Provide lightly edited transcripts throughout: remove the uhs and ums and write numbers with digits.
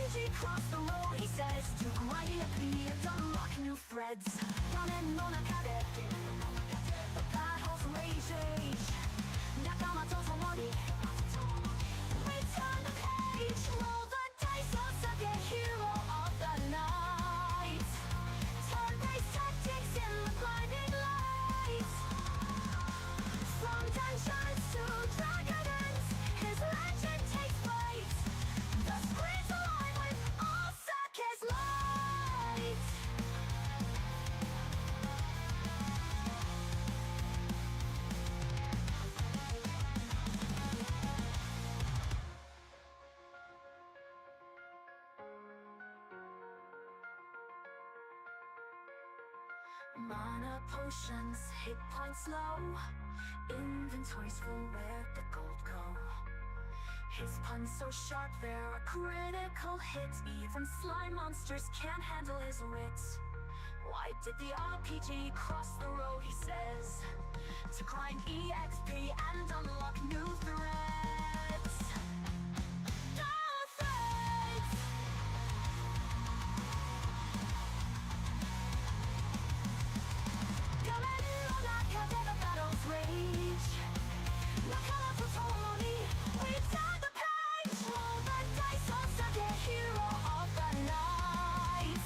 RPG cross the road, he says. To grind it and unlock new threads. Running on a cadet. The battles rage. Nakama to Tomori. Return the page. Roll the dice, Osaka, hero of the night. Turn-based tactics in the blinding light. From dungeons to dragons, his legend takes flight. The screen's alive with Osaka's light. Mana potions, hit points low. Inventory's full, where'd the gold go? His puns so sharp, they're a critical hit. Even slime monsters can't handle his wit. Why did the RPG cross the road, he says? To grind EXP and unlock new threats. New threats! Battles rage. Nakama to Tomori, return the page. Roll the dice, Osaka, hero of the night.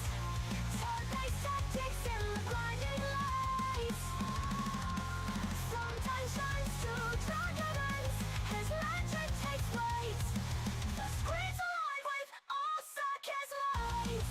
Turn-based tactics in the blinding light. From dungeons to dragons, his legend takes flight. The screen's alive with Osaka's light.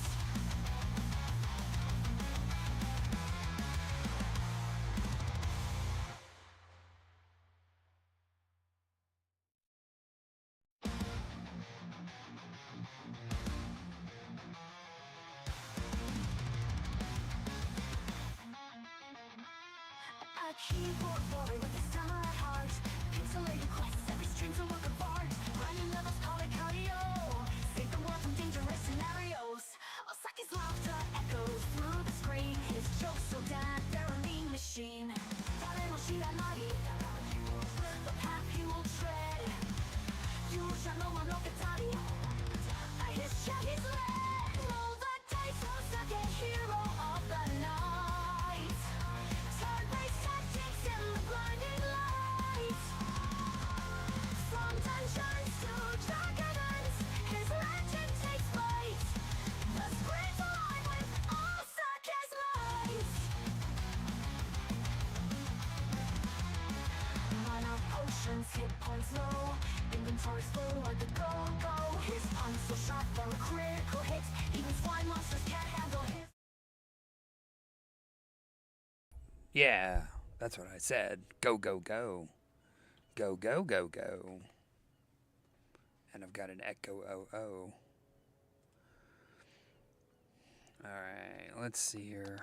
A keyboard warrior with a samurai heart. Pixelated quests, every stream's a work of art. Grinding levels, call it cardio. Save the world from dangerous scenarios. Osaki's laughter echoes through the screen. His jokes so dead, they're a mean machine. The path he will tread. You shall no one look at Tani. His chat is led. Roll the dice, Osaka, hero of the night. Turn-based tactics in the blinding light. From dungeons to dragons, his legend takes flight. The screen's alive with Osaka's light. Mana potions, hit points low. Inventory's full like the go-go. His puns so sharp, they're a critical hit. Even slime monsters can't handle his. Yeah, that's what I said. Go, go, go. Go, go, go, go. And I've got an echo oh. Alright, let's see here.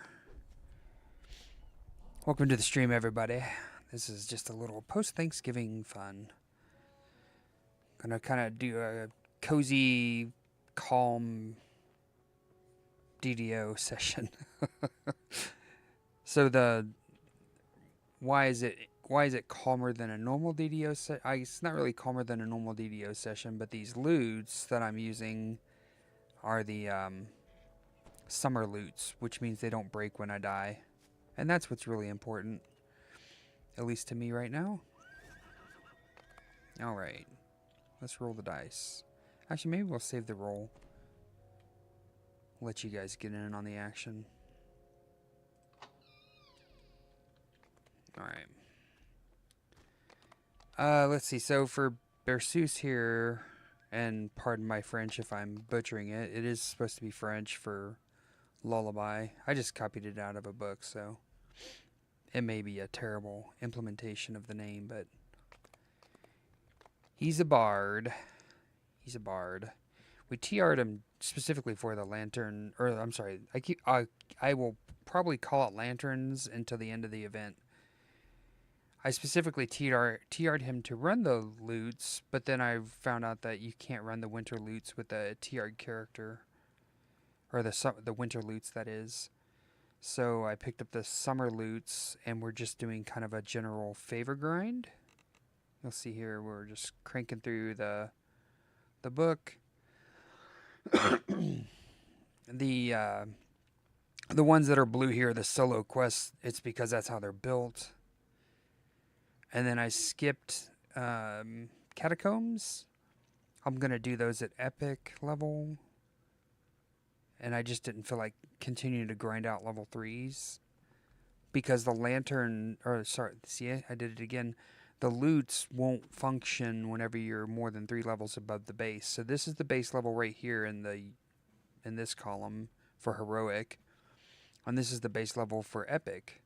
Welcome to the stream, everybody. This is just a little post-Thanksgiving fun. Gonna kind of do a cozy, calm DDO session. So why is it calmer than a normal DDO session? It's not really calmer than a normal DDO session, but these lutes that I'm using are the summer lutes, which means they don't break when I die. And that's what's really important, at least to me right now. Alright, let's roll the dice. Actually, maybe we'll save the roll. Let you guys get in on the action. Alright. Let's see. So for Berceuse here, and pardon my French if I'm butchering it, it is supposed to be French for lullaby. I just copied it out of a book, so it may be a terrible implementation of the name, but he's a bard. He's a bard. We TR'd him specifically for the lantern, or I'm sorry, I will probably call it lanterns until the end of the event. I specifically TR'd him to run the lutes, but then I found out that you can't run the winter lutes with the TR'd character, or the winter lutes, that is. So I picked up the summer lutes, and we're just doing kind of a general favor grind. You'll see here we're just cranking through the book. The the ones that are blue here, the solo quests, it's because that's how they're built. And then I skipped catacombs. I'm gonna do those at epic level, and I just didn't feel like continuing to grind out level 3s because the lantern, or sorry, see, I did it again. The loots won't function whenever you're more than 3 levels above the base. So this is the base level right here in this column for heroic, and this is the base level for epic.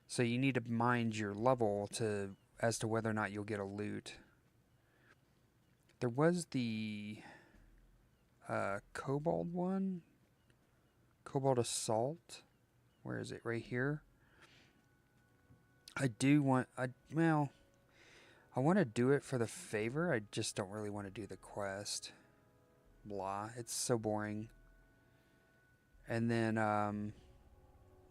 So you need to mind your level as to whether or not you'll get a loot. There was the Cobalt one. Cobalt Assault. Where is it? Right here. I want to do it for the favor. I just don't really want to do the quest. Blah. It's so boring. And then,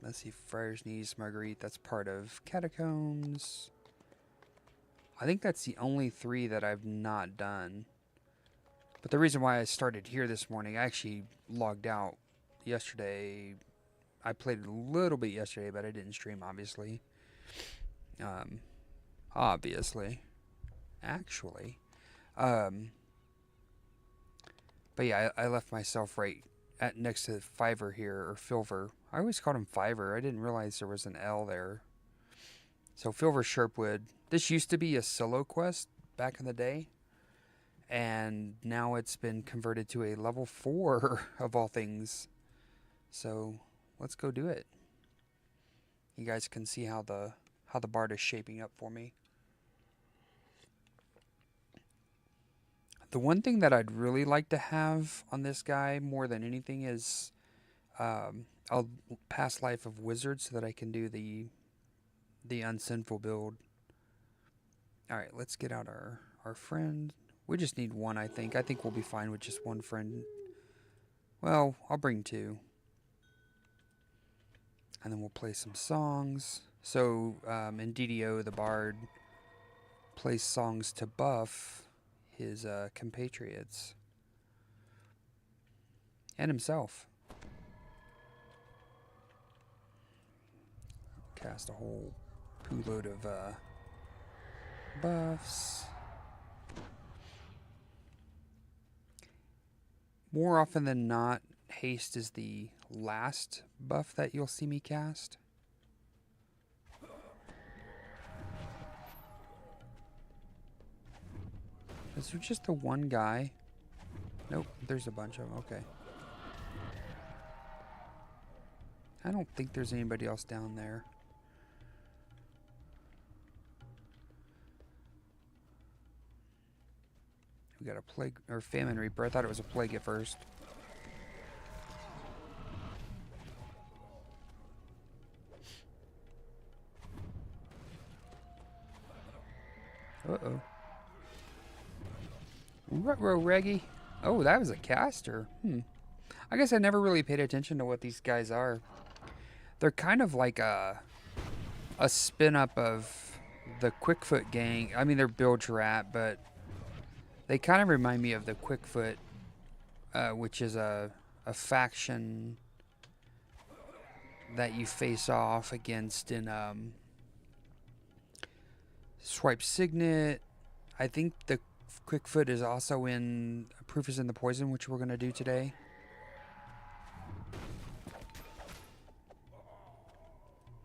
let's see. Friar's Knees, Marguerite. That's part of Catacombs. I think that's the only 3 that I've not done. But the reason why I started here this morning, I actually logged out yesterday. I played a little bit yesterday, but I didn't stream, obviously. Actually. But yeah, I left myself right next to Fiverr here, or Filver. I always called him Fiverr. I didn't realize there was an L there. So Filver Sherpwood. This used to be a solo quest back in the day, and now it's been converted to a level 4 of all things. So let's go do it. You guys can see how the bard is shaping up for me. The one thing that I'd really like to have on this guy more than anything is a past life of wizard, so that I can do the unsinful build. Alright, let's get out our friend. We just need 1, I think. I think we'll be fine with just 1 friend. Well, I'll bring 2. And then we'll play some songs. So, in DDO, the bard plays songs to buff his compatriots. And himself. Cast a whole poo load of buffs. More often than not, haste is the last buff that you'll see me cast. Is there just the one guy? Nope, there's a bunch of them. Okay. I don't think there's anybody else down there. We got a plague or famine reaper. I thought it was a plague at first. Uh-oh. Ruh-roh, Reggie. Oh, that was a caster. I guess I never really paid attention to what these guys are. They're kind of like a spin-up of the Quickfoot gang. I mean, they're bilge rat, but they kind of remind me of the Quickfoot, which is a faction that you face off against in Swipe Signet. I think the Quickfoot is also in Proof is in the Poison, which we're going to do today.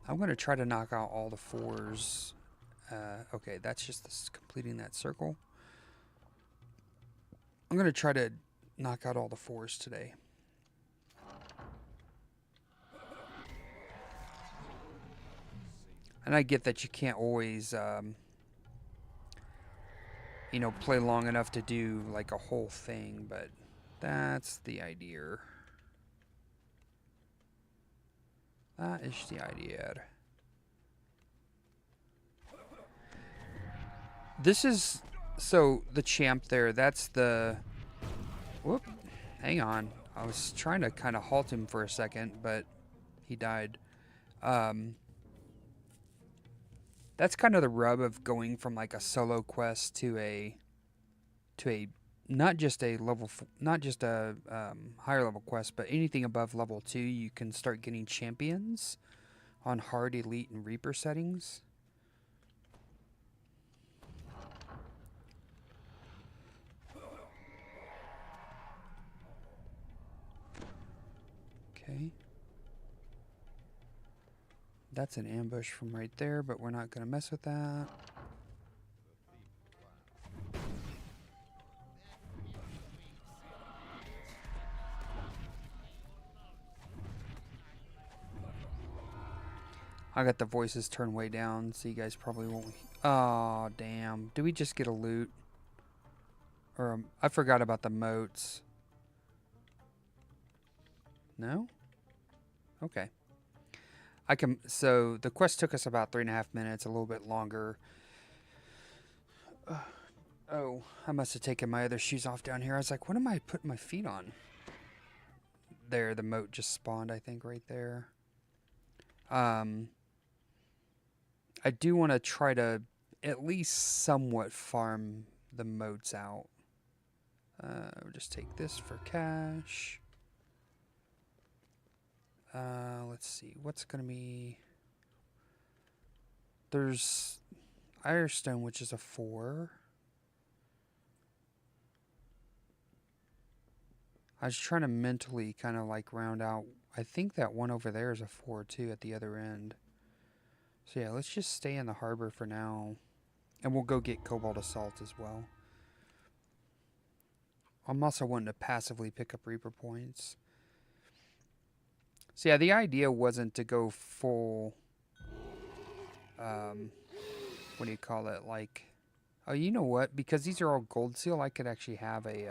I'm going to try to knock out all the 4s. Okay, that's just completing that circle. I'm going to try to knock out all the 4s today. And I get that you can't always, play long enough to do like a whole thing, but that's the idea. That is the idea. This is, so the champ there, that's the, whoop, hang on. I was trying to kind of halt him for a second, but he died. That's kind of the rub of going from like a solo quest to a not just a not just a higher level quest, but anything above level 2, you can start getting champions on hard, elite, and reaper settings. Okay. That's an ambush from right there, but we're not going to mess with that. I got the voices turned way down, so you guys probably won't. Oh, damn. Did we just get a loot? Or I forgot about the moats. No? Okay. I can. So the quest took us about 3.5 minutes, a little bit longer. Oh, I must have taken my other shoes off down here. I was like, what am I putting my feet on? There, the moat just spawned, I think, right there. I do want to try to at least somewhat farm the moats out. We'll just take this for cash. Let's see. What's going to be... There's Irestone, which is a 4. I was trying to mentally kind of like round out. I think that one over there is a 4 too at the other end. So yeah, let's just stay in the harbor for now. And we'll go get Cobalt Assault as well. I'm also wanting to passively pick up Reaper points. So yeah, the idea wasn't to go full... what do you call it? Like... Oh, you know what? Because these are all gold seal, I could actually have a...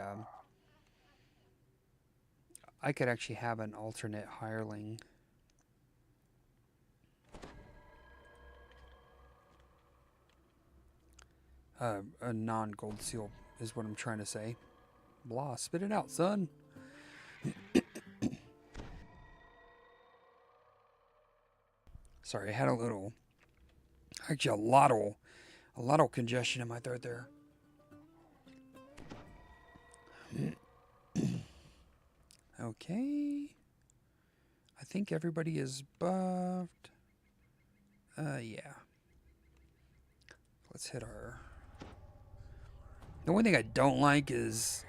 I could actually have an alternate hireling. A non-gold seal is what I'm trying to say. Blah, spit it out, son. Sorry, I had a little... Actually, a lot of congestion in my throat there. Okay. I think everybody is buffed. Yeah. Let's hit our... The one thing I don't like is...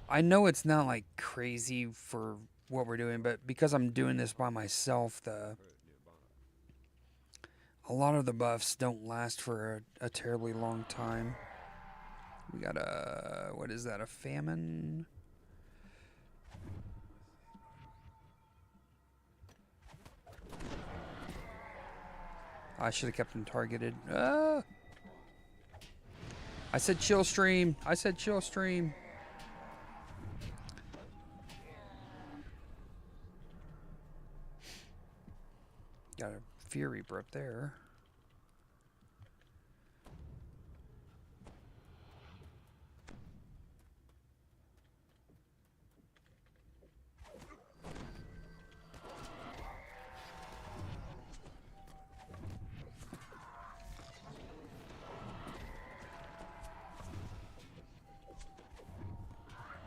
I know it's not like crazy for what we're doing, but because I'm doing this by myself, a lot of the buffs don't last for a terribly long time. We got a... What is that? A famine? I should have kept him targeted. I said chill stream. I said chill stream. Got a Fear Reaper up there.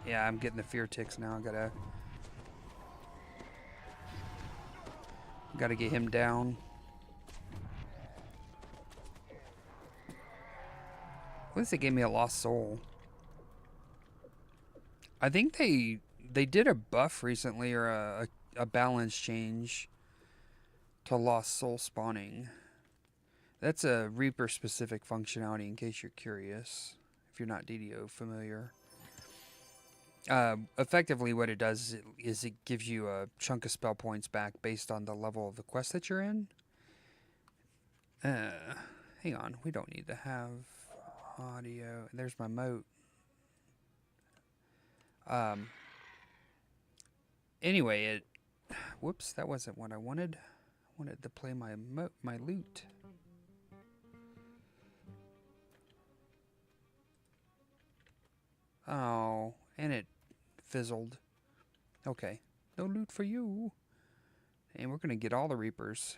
Yeah, I'm getting the fear ticks now. Gotta get him down. At least they gave me a lost soul. I think they did a buff recently, or a balance change to lost soul spawning. That's a Reaper specific functionality in case you're curious, if you're not DDO familiar. Effectively what it does is it gives you a chunk of spell points back based on the level of the quest that you're in. Hang on, we don't need to have audio. There's my moat. Anyway, whoops, that wasn't what I wanted. I wanted to play my lute. Oh, and it fizzled. Okay, no loot for you. And we're gonna get all the Reapers.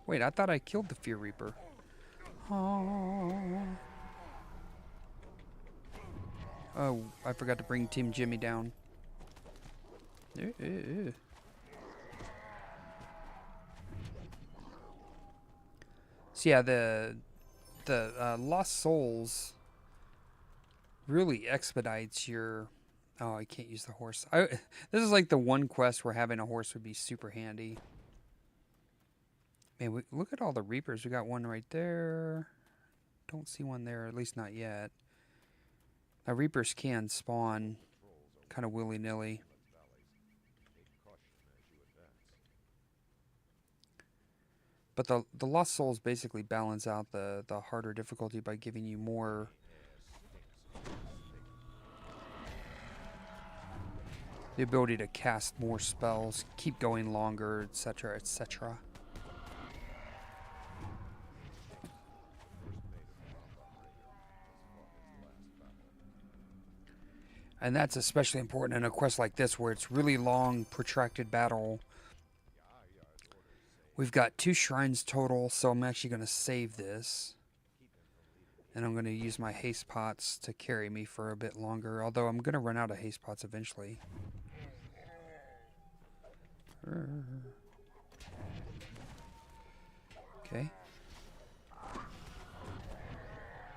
Wait, I thought I killed the Fear Reaper. Oh. Oh, I forgot to bring Team Jimmy down. So yeah, the Lost Souls really expedites your. Oh, I can't use the horse. This is like the one quest where having a horse would be super handy. Man, look at all the Reapers. We got one right there. Don't see one there, at least not yet. Now, Reapers can spawn kind of willy-nilly. But the Lost Souls basically balance out the harder difficulty by giving you more the ability to cast more spells, keep going longer, etc., etc. And that's especially important in a quest like this where it's really long, protracted battle. We've got 2 shrines total, so I'm actually going to save this. And I'm going to use my haste pots to carry me for a bit longer, although I'm going to run out of haste pots eventually. Okay.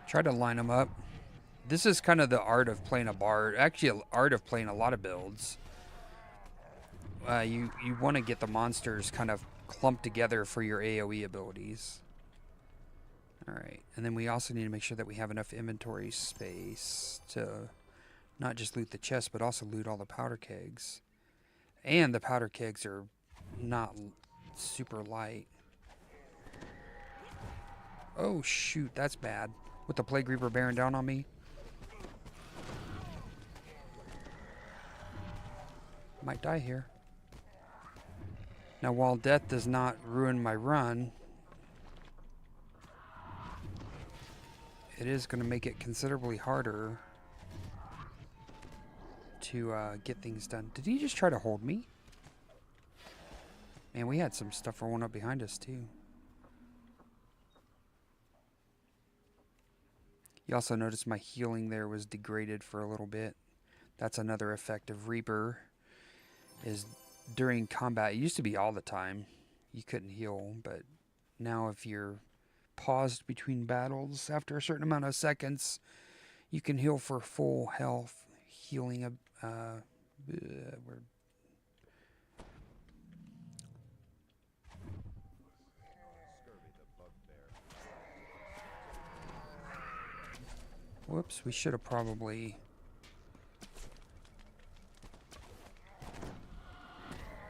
Try to line them up. This is kind of the art of playing a bard. Actually, art of playing a lot of builds. You want to get the monsters kind of clumped together for your AoE abilities. Alright, and then we also need to make sure that we have enough inventory space to not just loot the chest, but also loot all the powder kegs. And the powder kegs are not super light. Oh shoot, that's bad. With the Plague Reaper bearing down on me. Might die here. Now, while death does not ruin my run, it is going to make it considerably harder to get things done. Did he just try to hold me? Man, we had some stuff rolling up behind us, too. You also notice my healing there was degraded for a little bit. That's another effect of Reaper, is during combat. It used to be all the time. You couldn't heal, but now if you're paused between battles after a certain amount of seconds, you can heal for full health. Healing whoops, we should have probably...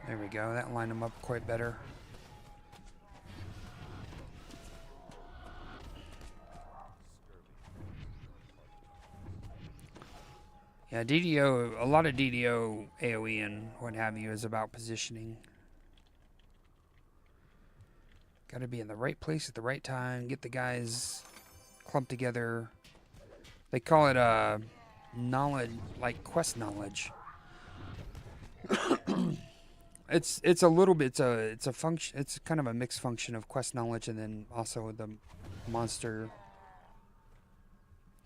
There we go, that lined them up quite better. Yeah, DDO, a lot of DDO, AoE, and what have you is about positioning. Gotta be in the right place at the right time, get the guys clumped together. They call it knowledge, like quest knowledge. It's a little bit, it's a function, it's kind of a mixed function of quest knowledge and then also the monster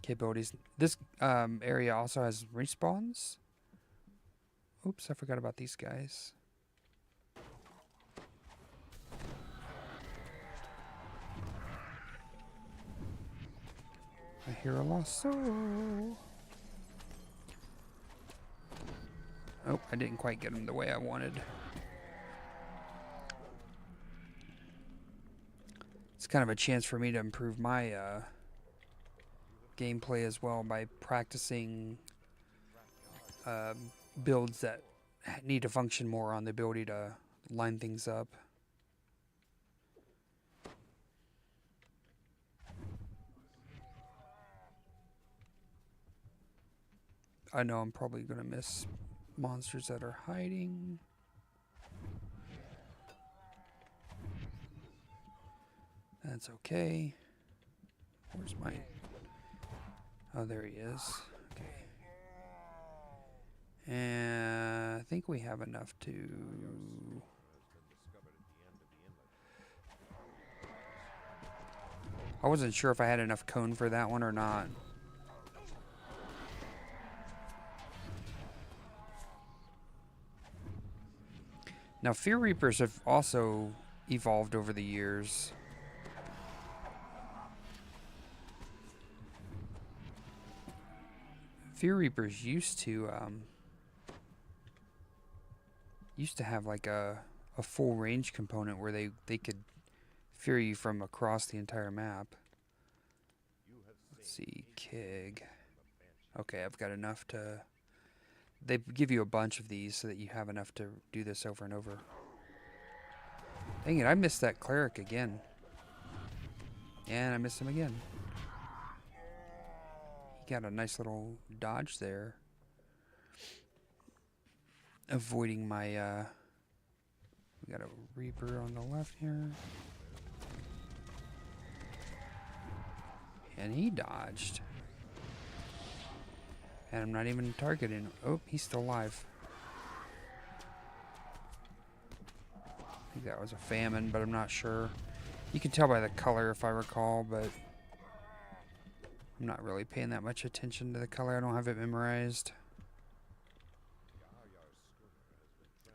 capabilities. This area also has respawns. Oops, I forgot about these guys. I hear a lost soul. Oh, I didn't quite get him the way I wanted. It's kind of a chance for me to improve my gameplay as well by practicing builds that need to function more on the ability to line things up. I know I'm probably going to miss monsters that are hiding. That's okay. Where's my... Oh, there he is. Okay. And I think we have enough to... I wasn't sure if I had enough cone for that one or not. Now, Fear Reapers have also evolved over the years. Fear Reapers used to have like a full range component where they could fear you from across the entire map. Let's see, Kig. Okay, I've got enough to... They give you a bunch of these so that you have enough to do this over and over. Dang it, I missed that cleric again. And I missed him again. He got a nice little dodge there. Avoiding my, we got a Reaper on the left here. And he dodged. And I'm not even targeting. Oh, he's still alive. I think that was a famine, but I'm not sure. You can tell by the color if I recall, but I'm not really paying that much attention to the color. I don't have it memorized.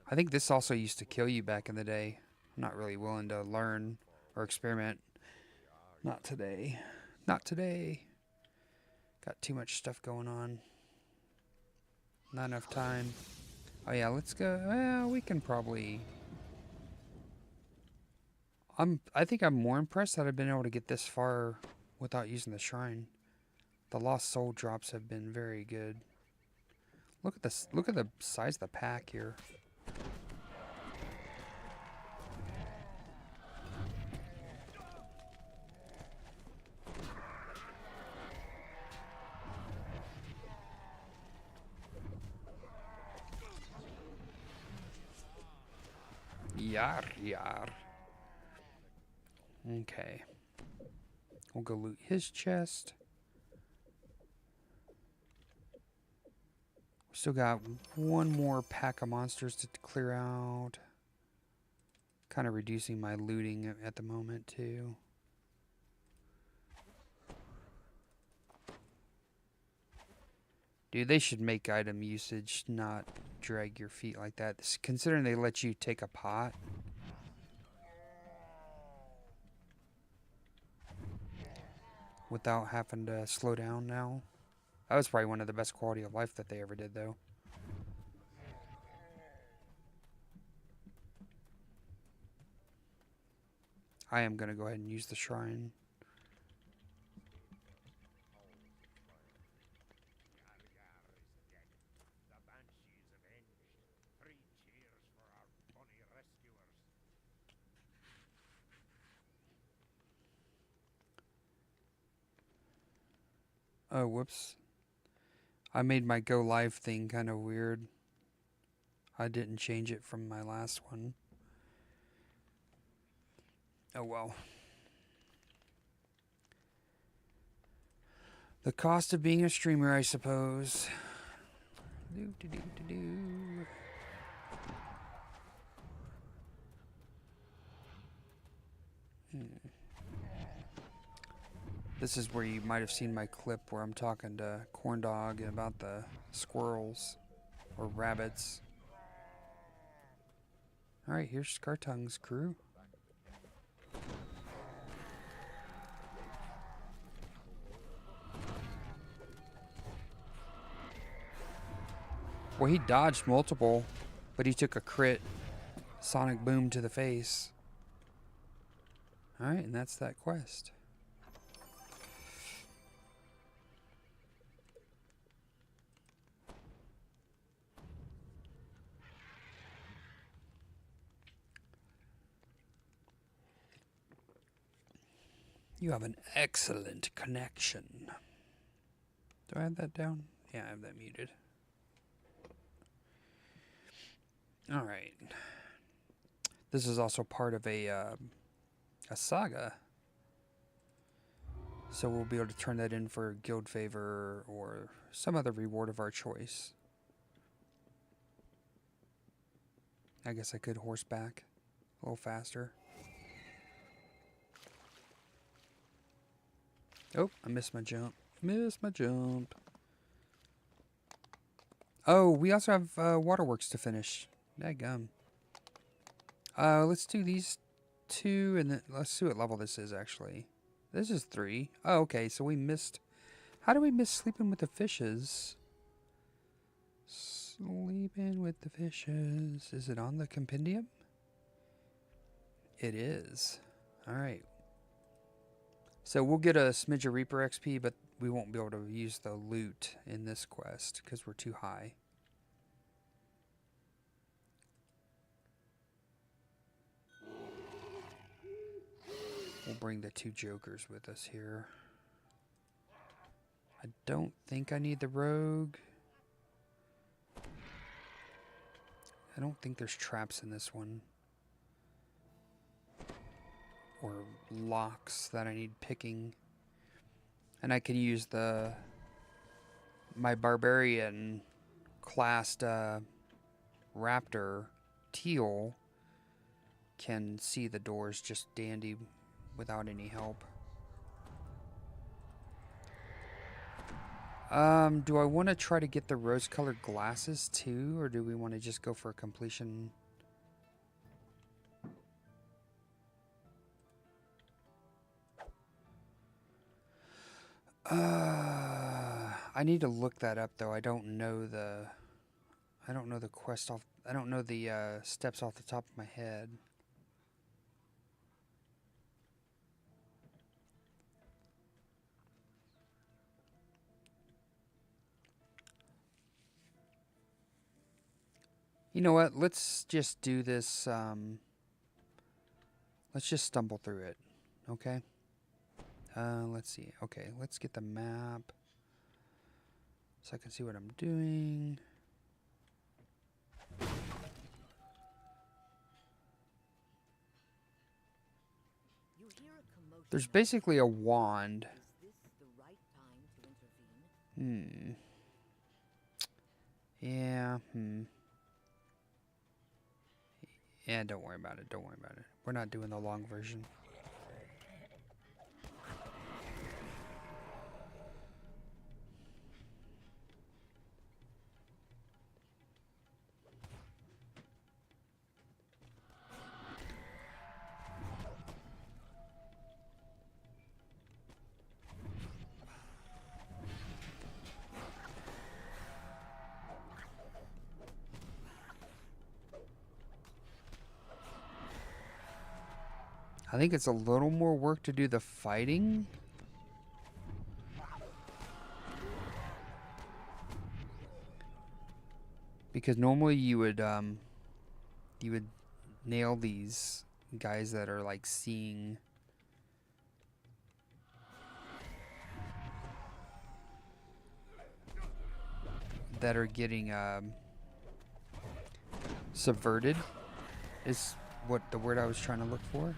I think this also used to kill you back in the day. I'm not really willing to learn or experiment. Not today. Not today. Got too much stuff going on. Not enough time. Oh yeah, let's go. Well, we can probably... I think I'm more impressed that I've been able to get this far without using the shrine. The lost soul drops have been very good. Look at this. Look at the size of the pack here. Yar, yar. Okay. We'll go loot his chest. Still got one more pack of monsters to clear out. Kind of reducing my looting at the moment, too. Dude, they should make item usage not drag your feet like that. Considering they let you take a pot. Without having to slow down now. That was probably one of the best quality of life that they ever did, though. I am going to go ahead and use the shrine. Oh, whoops. I made my go live thing kind of weird. I didn't change it from my last one. Oh well. The cost of being a streamer, I suppose. This is where you might have seen my clip where I'm talking to Corndog about the squirrels or rabbits. Alright, here's Scartung's crew. Well, he dodged multiple, but he took a crit sonic boom to the face. Alright, and that's that quest. You have an excellent connection. Do I have that down? Yeah, I have that muted. Alright. This is also part of a saga. So we'll be able to turn that in for guild favor or some other reward of our choice. I guess I could horseback a little faster. Oh, I missed my jump. Missed my jump. Oh, we also have waterworks to finish. Dadgum. Let's do these two, and then let's see what level this is, actually. This is 3. Oh, okay, so we missed... How do we miss sleeping with the fishes? Sleeping with the fishes. Is it on the compendium? It is. Alright. So we'll get a smidge of Reaper XP, but we won't be able to use the lute in this quest because we're too high. We'll bring the 2 jokers with us here. I don't think I need the rogue. I don't think there's traps in this one. Or locks that I need picking. And I can use my barbarian classed raptor teal can see the doors just dandy without any help. Do I want to try to get the rose-colored glasses too, or do we want to just go for a completion? I need to look that up though. I don't know the quest off. I don't know the steps off the top of my head. You know what? Let's just do this. Let's just stumble through it. Okay. Let's see. Okay, let's get the map so I can see what I'm doing. There's basically a wand. Yeah. Yeah, don't worry about it. Don't worry about it. We're not doing the long version. I think it's a little more work to do the fighting. Because normally you would nail these guys that are like seeing that are getting subverted is what the word I was trying to look for.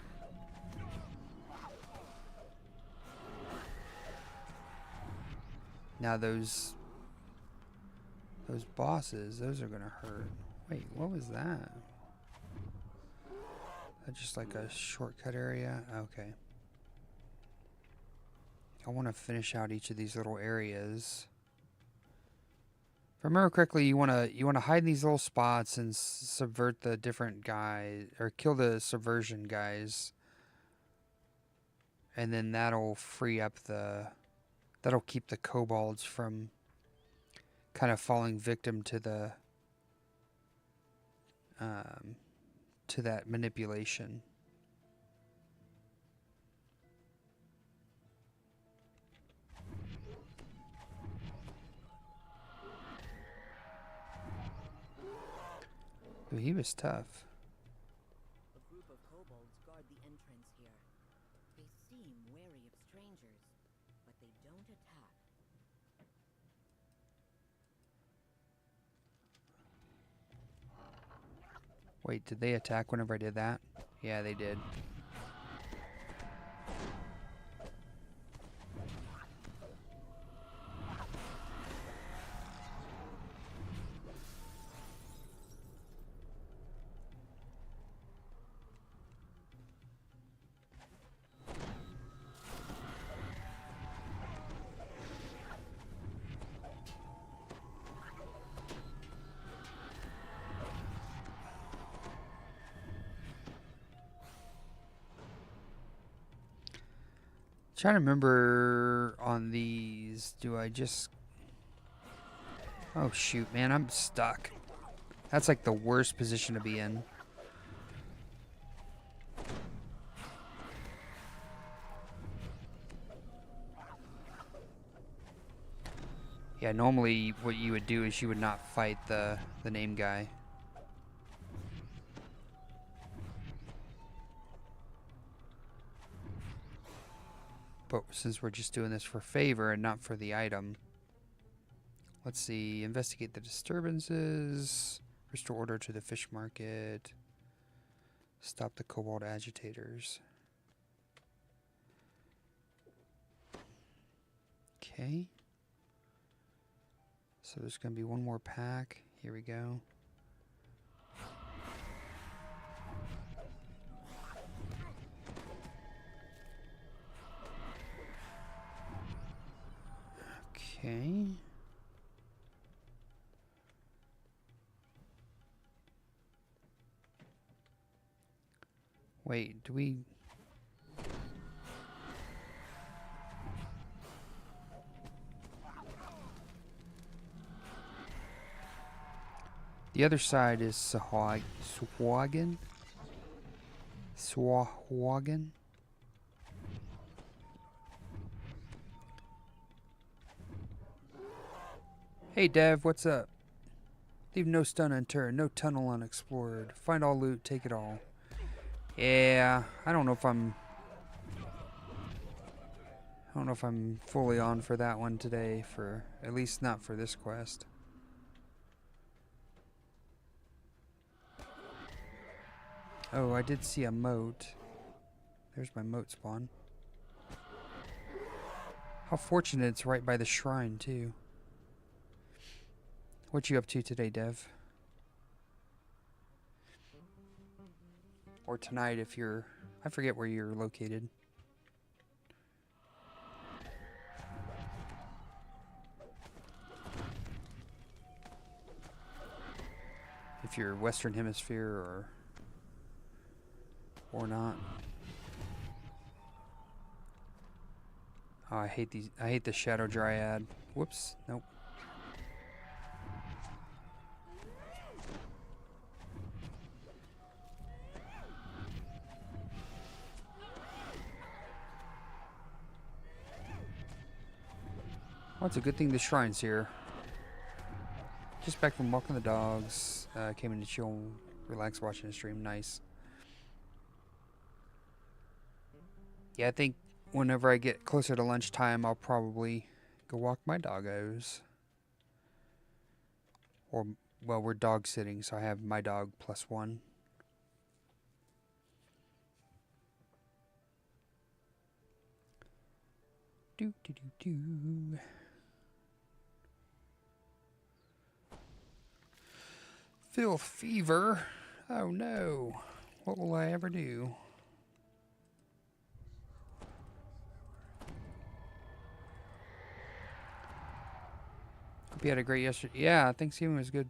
Now those bosses, those are gonna hurt. Wait, what was that? That's just like a shortcut area? Okay. I want to finish out each of these little areas. If I remember correctly, you want to hide these little spots and subvert the different guys, or kill the subversion guys. And then that'll free up that'll keep the kobolds from kind of falling victim to that manipulation. Ooh, he was tough. A group of kobolds guard the entrance here. They seem wary of strangers, but they don't attack. Wait, did they attack whenever I did that? Yeah, they did. Trying to remember on these. Do I just... Oh, shoot, man. I'm stuck. That's like the worst position to be in. Yeah, normally what you would do is you would not fight the name guy. But since we're just doing this for favor and not for the item, let's see. Investigate the disturbances. Restore order to the fish market. Stop the kobold agitators. Okay. So there's going to be one more pack. Here we go. Okay. Wait, do we... The other side is Swagan? Swagan? Hey Dev, what's up? Leave no stone unturned, no tunnel unexplored. Find all loot, take it all. Yeah, I don't know if I'm fully on for that one today, for at least not for this quest. Oh, I did see a moat. There's my moat spawn. How fortunate it's right by the shrine, too. What you up to today, Dev? Or tonight if you're... I forget where you're located. If you're Western Hemisphere or not. Oh, I hate these. I hate the Shadow Dryad. Whoops. Nope. Well, it's a good thing the shrine's here. Just back from walking the dogs. Came in to chill, relax, watching the stream. Nice. Yeah, I think whenever I get closer to lunchtime, I'll probably go walk my doggos. Or, well, we're dog sitting, so I have my dog plus one. Do do do do. Feel fever. Oh no. What will I ever do? Hope you had a great yesterday. Yeah, Thanksgiving was good.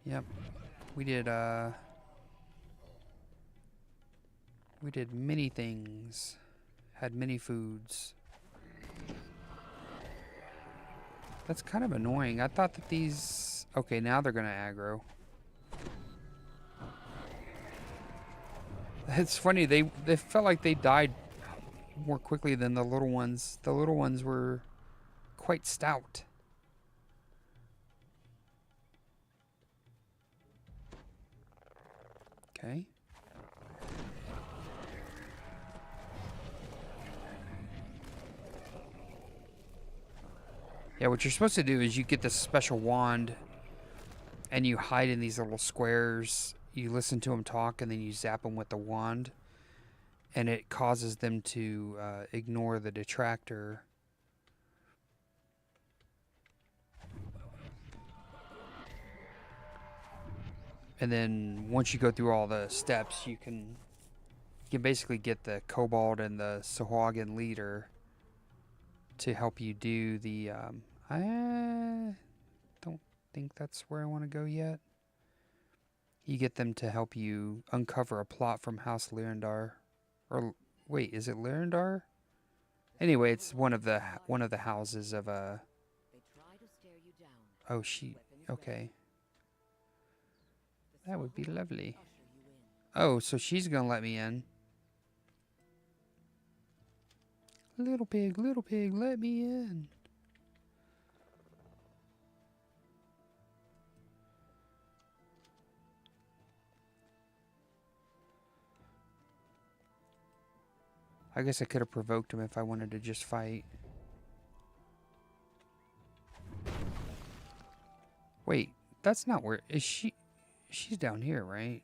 Yep. We did many things. Had many foods. That's kind of annoying. I thought that these... Okay, now they're going to aggro. It's funny. They felt like they died more quickly than the little ones. The little ones were quite stout. Okay. Yeah, what you're supposed to do is you get this special wand and you hide in these little squares. You listen to them talk and then you zap them with the wand. And it causes them to ignore the detractor. And then once you go through all the steps, you can basically get the kobold and the Sahuagin leader to help you do the... I don't think that's where I want to go yet. You get them to help you uncover a plot from House Lyrandar. Or wait, is it Lyrandar? Anyway, it's one of the houses of a. They try to stare you down. Oh, she. Okay, that would be lovely. Usher you in. Oh, so she's gonna let me in. Little pig, let me in. I guess I could have provoked him if I wanted to just fight. Wait, that's not where is she? She's down here, right?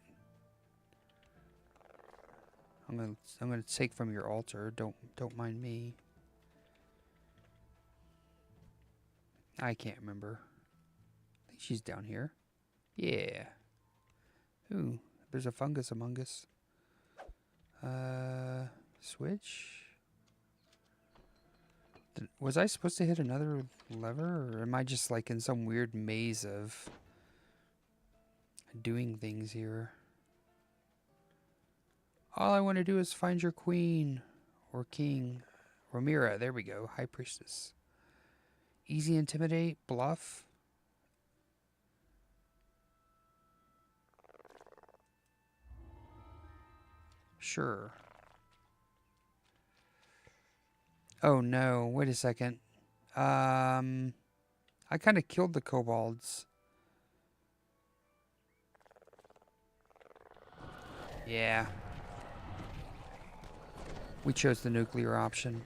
I'm gonna take from your altar. Don't mind me. I can't remember. I think she's down here. Yeah. Ooh, there's a fungus among us. Switch. Was I supposed to hit another lever, or am I just like in some weird maze of doing things here? All I want to do is find your queen or king. Ramira, there we go. High priestess. Easy intimidate, bluff. Sure. Oh no, wait a second. I kind of killed the kobolds. Yeah. We chose the nuclear option.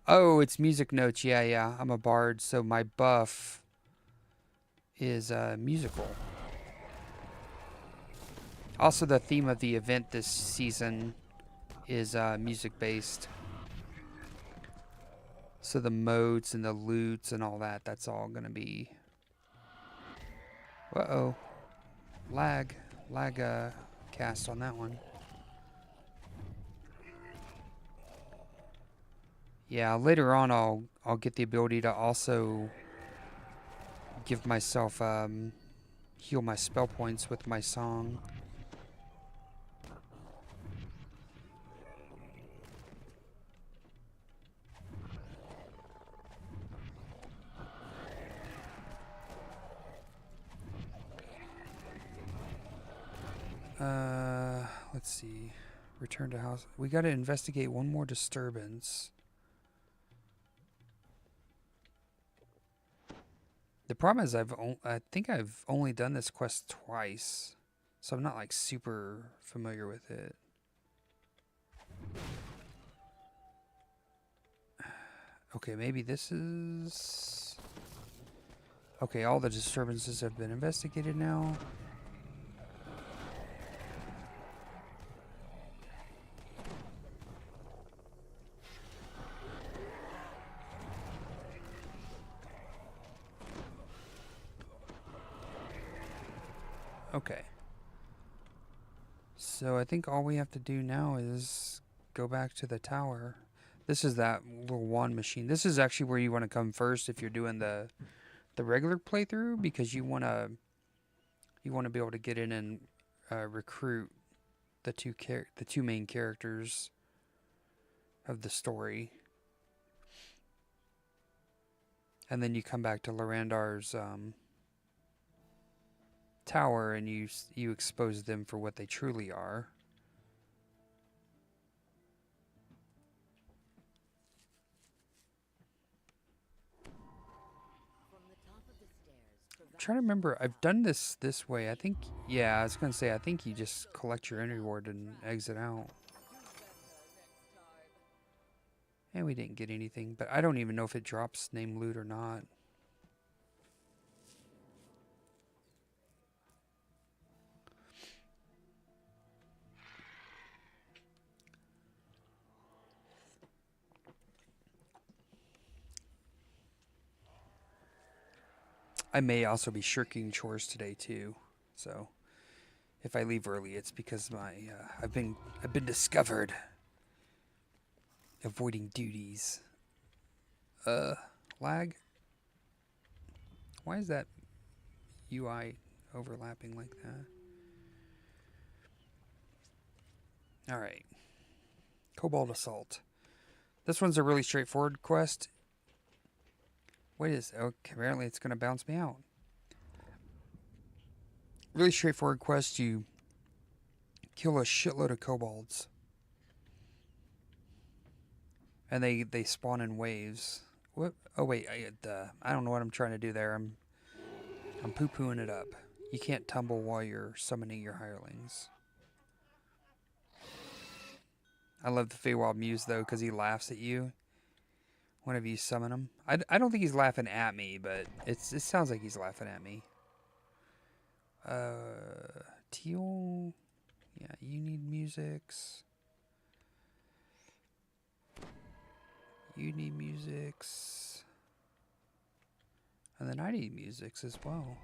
Oh, it's music notes. Yeah, yeah. I'm a bard, so my buff is musical. Also, the theme of the event this season is music-based. So the modes and the lutes and all that, that's all going to be... Uh-oh. Lag cast on that one. Yeah, later on I'll get the ability to also give myself heal my spell points with my song. Let's see. Return to house. We got to investigate one more disturbance. The problem is I think I've only done this quest twice, so I'm not like super familiar with it. Okay, maybe this is... Okay, all the disturbances have been investigated now. Okay. So I think all we have to do now is go back to the tower. This is that little wand machine. This is actually where you want to come first if you're doing the regular playthrough, because you want to be able to get in and recruit the two main characters of the story. And then you come back to Lyrandar's tower and you expose them for what they truly are. From the top of the stairs, I'm trying to remember. I've done this way. I think, yeah, I was going to say, I think you just collect your entry reward and exit out. And we didn't get anything, but I don't even know if it drops name loot or not. I may also be shirking chores today too, so If I leave early, it's because I've been discovered avoiding duties. Lag. Why is that UI overlapping like that? All right. Cobalt Assault. This one's a really straightforward quest. Okay, apparently it's going to bounce me out. Really straightforward quest. You kill a shitload of kobolds. And they spawn in waves. What? Oh wait, I don't know what I'm trying to do there. I'm poo-pooing it up. You can't tumble while you're summoning your hirelings. I love the Feywild Muse though, because he laughs at you whenever you summon him. I don't think he's laughing at me, but it sounds like he's laughing at me. Teal. Yeah, you need musics. You need musics. And then I need musics as well.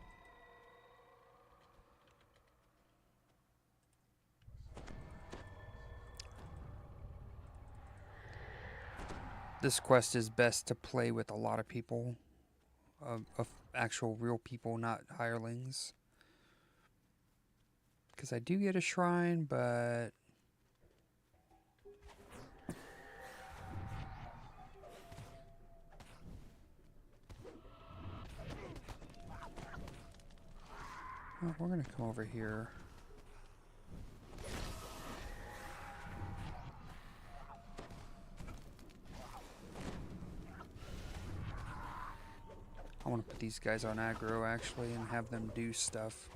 This quest is best to play with a lot of people. Of actual real people, not hirelings. Because I do get a shrine, but... Well, we're going to come over here. I want to put these guys on aggro, actually, and have them do stuff.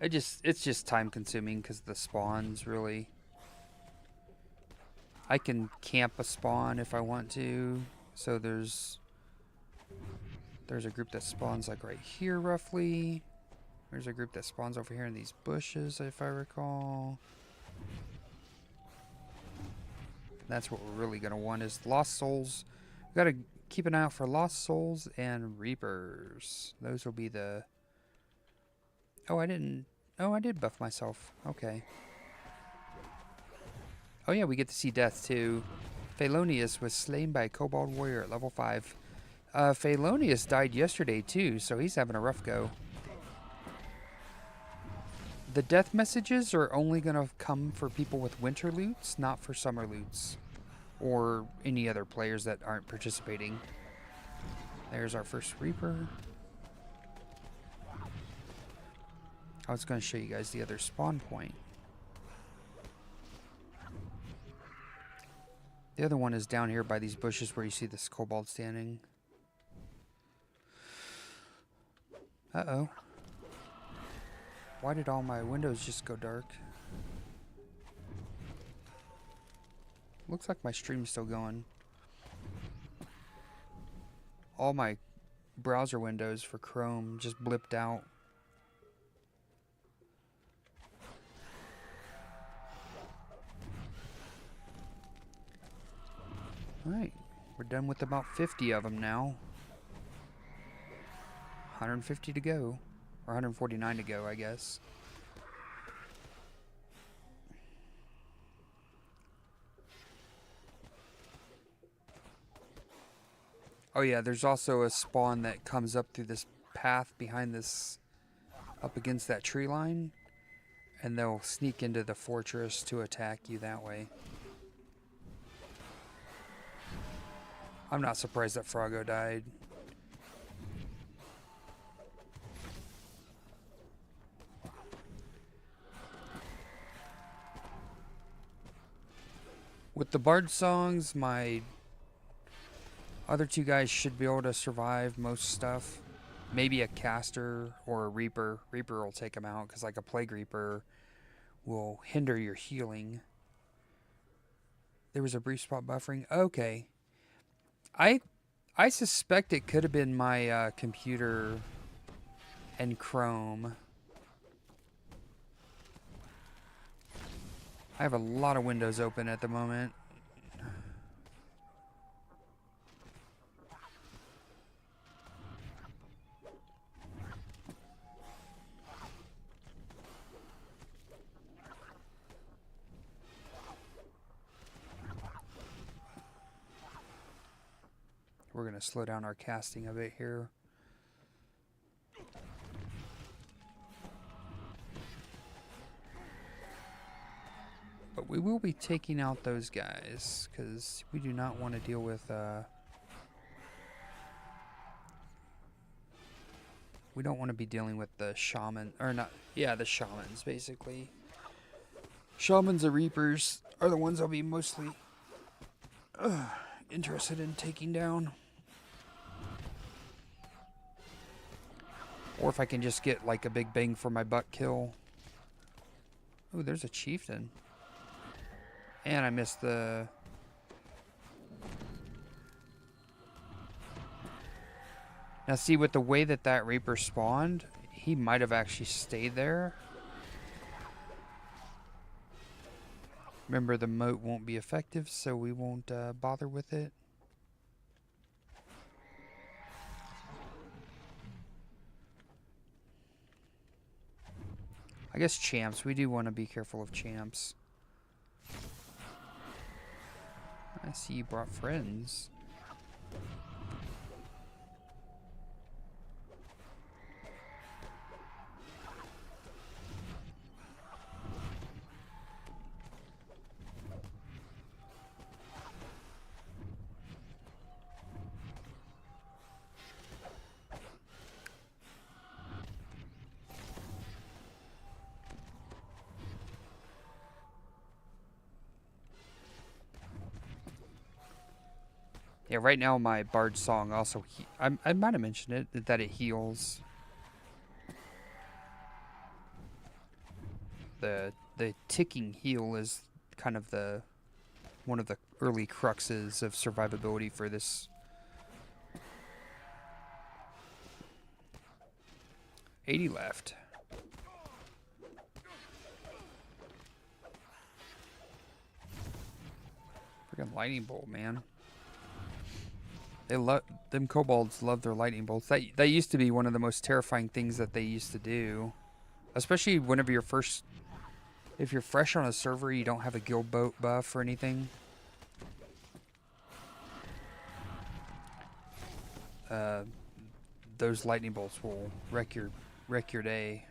It's just time consuming because the spawns really. I can camp a spawn if I want to. So there's a group that spawns like right here roughly. There's a group that spawns over here in these bushes if I recall. That's what we're really gonna want is lost souls. We gotta keep an eye out for lost souls and reapers. Those will be the. Oh, I did buff myself. Okay. Oh yeah, we get to see death too. Phelonius was slain by a kobold warrior at level 5. Phelonius died yesterday too, so he's having a rough go. The death messages are only going to come for people with winter loots, not for summer loots. Or any other players that aren't participating. There's our first reaper. I was going to show you guys the other spawn point. The other one is down here by these bushes where you see this kobold standing. Uh-oh. Why did all my windows just go dark? Looks like my stream's still going. All my browser windows for Chrome just blipped out. Alright, we're done with about 50 of them now. 150 to go. Or 149 to go, I guess. Oh yeah, there's also a spawn that comes up through this path behind this, up against that tree line. And they'll sneak into the fortress to attack you that way. I'm not surprised that Froggo died. With the bard songs, my other two guys should be able to survive most stuff. Maybe a caster or a reaper. Reaper will take them out because like a plague reaper will hinder your healing. There was a brief spot buffering. Okay. I suspect it could have been my computer and Chrome. I have a lot of windows open at the moment. We're going to slow down our casting a bit here. But we will be taking out those guys, because we do not want to deal with... we don't want to be dealing with the shaman, or not, yeah, the shamans, basically. Shamans and reapers are the ones I'll be mostly interested in taking down. Or if I can just get, like, a big bang for my buck kill. Oh, there's a chieftain. And I missed the... Now see, with the way that that Reaper spawned, he might have actually stayed there. Remember, the moat won't be effective, so we won't bother with it. I guess champs. We do want to be careful of champs. I see you brought friends. Yeah, right now my bard song also I might have mentioned it, that it heals. The ticking heal is kind of the one of the early cruxes of survivability for this. 80 left. Freaking lightning bolt, man. They love them. Kobolds love their lightning bolts. That used to be one of the most terrifying things that they used to do, especially whenever you're first. If you're fresh on a server, you don't have a guild boat buff or anything. Those lightning bolts will wreck your day.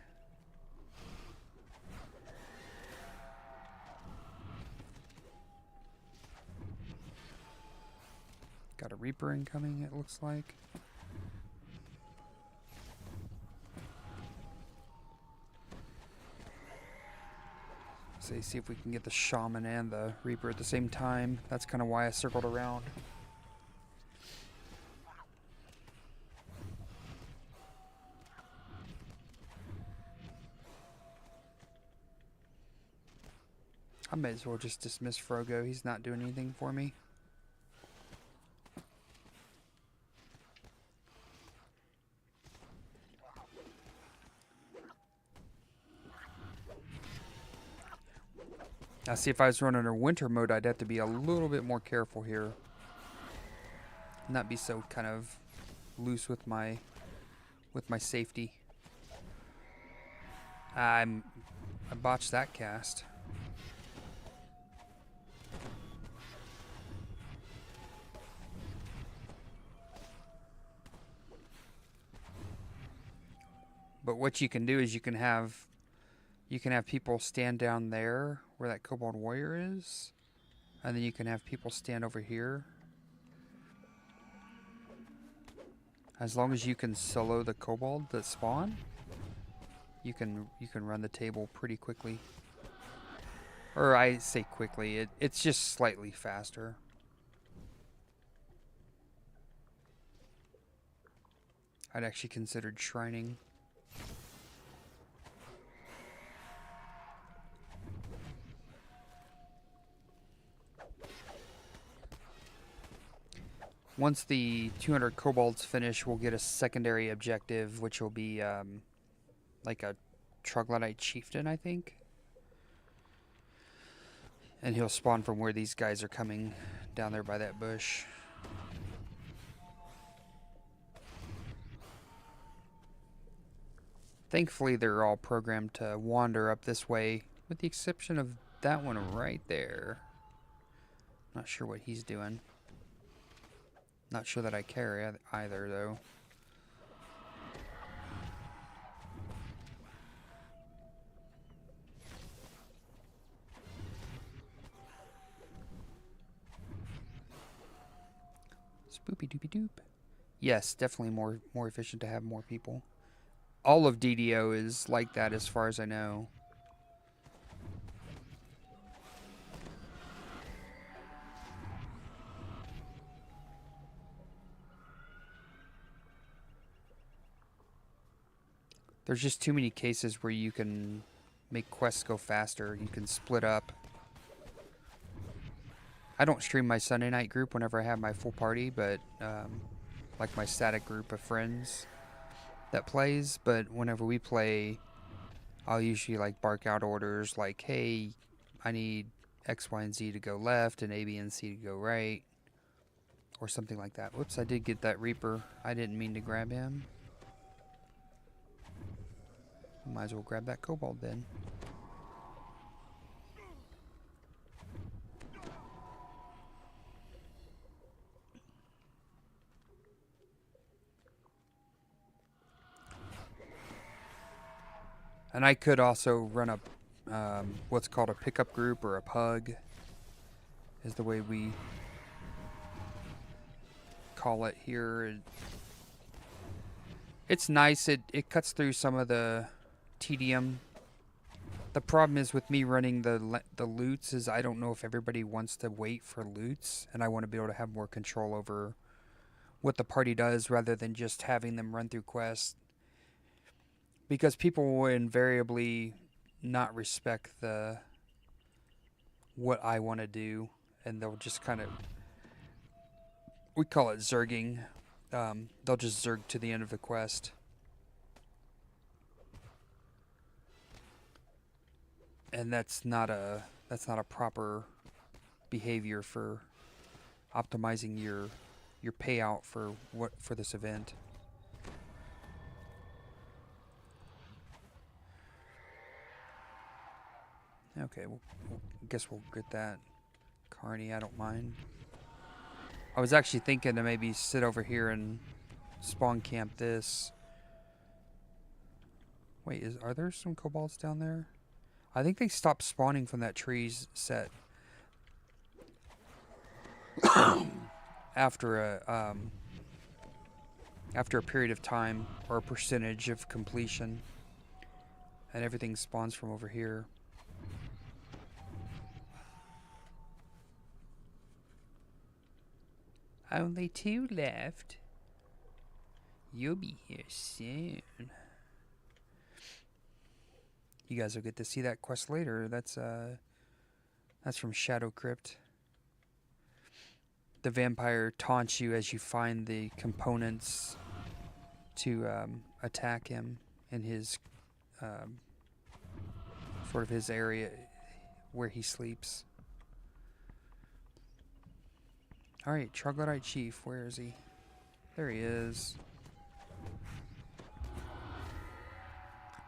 Got a Reaper incoming, it looks like. So see if we can get the Shaman and the Reaper at the same time. That's kind of why I circled around. I might as well just dismiss Frogo. He's not doing anything for me. Now, see, if I was running a winter mode, I'd have to be a little bit more careful here. Not be so kind of loose with my safety. I botched that cast. But what you can do is you can have people stand down there where that Kobold Warrior is, and then you can have people stand over here. As long as you can solo the Kobold that spawn, you can run the table pretty quickly. Or I say quickly, it's just slightly faster. I'd actually considered shrining. Once the 200 kobolds finish, we'll get a secondary objective, which will be like a troglodyte chieftain, I think. And he'll spawn from where these guys are coming down there by that bush. Thankfully, they're all programmed to wander up this way, with the exception of that one right there. Not sure what he's doing. Not sure that I care either, though. Spoopy doopy doop. Yes, definitely more efficient to have more people. All of DDO is like that as far as I know. There's just too many cases where you can make quests go faster. You can split up. I don't stream my Sunday night group whenever I have my full party, but like my static group of friends that plays. But whenever we play, I'll usually like bark out orders like, hey, I need X, Y, and Z to go left and A, B, and C to go right. Or something like that. Whoops, I did get that Reaper. I didn't mean to grab him. Might as well grab that kobold then. And I could also run a what's called a pickup group, or a pug is the way we call it here. It's nice. It cuts through some of the tedium. The problem is with me running the lutes is I don't know if everybody wants to wait for lutes, and I want to be able to have more control over what the party does rather than just having them run through quests. Because people will invariably not respect what I want to do, and they'll just kind of, we call it zerging. They'll just zerg to the end of the quest. And that's not a proper behavior for optimizing your payout for this event. Okay, well, I guess we'll get that. Carney, I don't mind. I was actually thinking to maybe sit over here and spawn camp this. Wait, are there some kobolds down there? I think they stopped spawning from that trees set after a period of time, or a percentage of completion, and everything spawns from over here. Only 2 left. You'll be here soon. You guys will get to see that quest later. That's from Shadow Crypt. The vampire taunts you as you find the components to attack him in his sort of his area where he sleeps. Alright, Troglodyte Chief, where is he? There he is.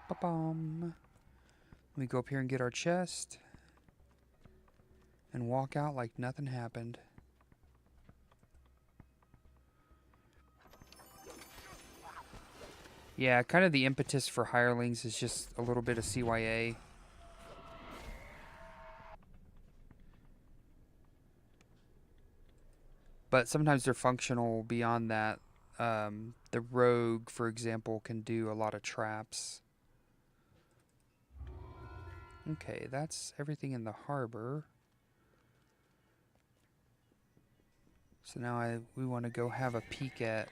Ba-bum. Let me go up here and get our chest. And walk out like nothing happened. Yeah, kind of the impetus for hirelings is just a little bit of CYA. But sometimes they're functional beyond that. The rogue, for example, can do a lot of traps. Okay, that's everything in the harbor. So now we want to go have a peek at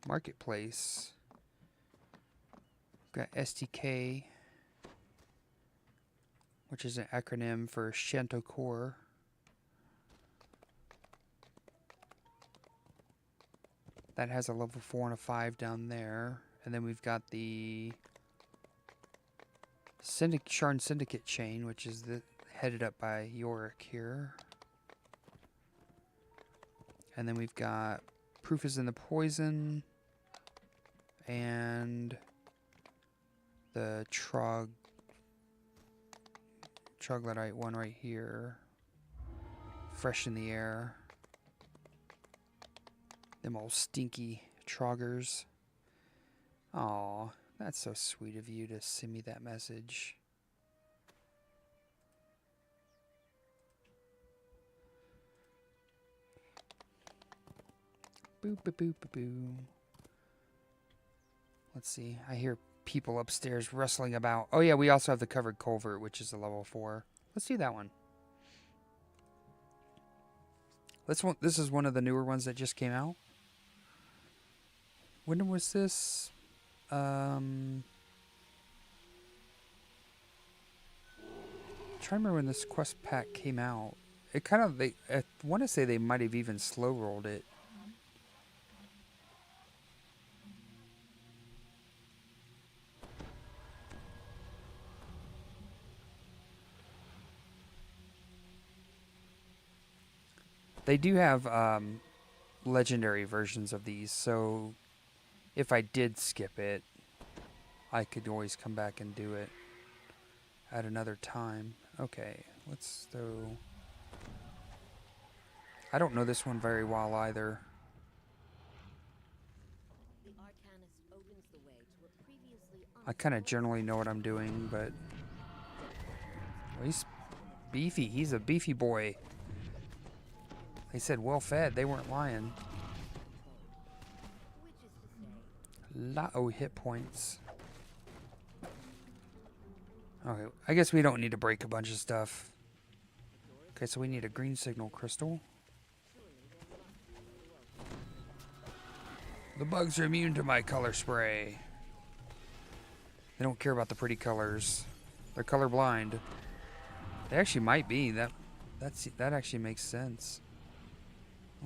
Marketplace. We've got STK, which is an acronym for Shanto Core. That has a level 4 and a 5 down there. And then we've got the Sharn Syndicate chain, which is headed up by Yorick here. And then we've got Proof is in the Poison and the troglodyte one right here. Fresh in the air. Them old stinky troggers. Aw, that's so sweet of you to send me that message. Boo, boo, boo, boo, boo. Let's see. I hear people upstairs rustling about. Oh yeah, we also have the covered culvert, which is a level 4. Let's do that one. This is one of the newer ones that just came out. When was this? Trying to remember when this quest pack came out. It kind of I want to say they might have even slow rolled it. They do have legendary versions of these, so if I did skip it, I could always come back and do it at another time. Okay, let's throw... I don't know this one very well either. The Arcanist opens the way to a previously I kind of generally know what I'm doing, but... Well, he's beefy. He's a beefy boy. They said well fed. They weren't lying. which is to say, Lot of hit points. Okay, I guess we don't need to break a bunch of stuff. Okay, so we need a green signal crystal. The bugs are immune to my color spray. They don't care about the pretty colors. They're colorblind. They actually might be. That actually makes sense.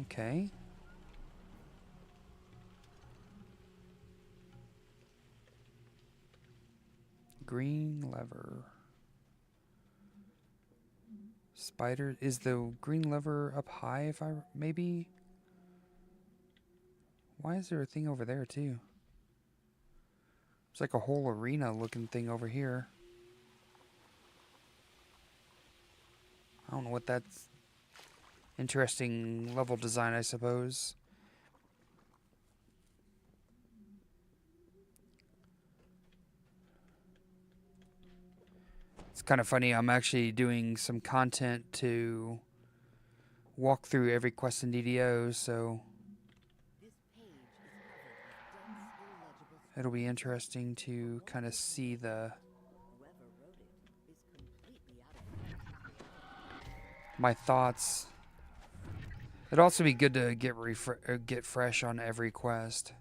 Okay. Green lever. Spider. Is the green lever up high if I... Maybe? Why is there a thing over there too? It's like a whole arena looking thing over here. I don't know what that's... Interesting level design, I suppose. It's kind of funny. I'm actually doing some content to walk through every quest in DDO, so this page is covered with dense, illegible it'll be interesting to kind of see the whoever wrote it is completely out of my thoughts. It'd also be good to get fresh on every quest.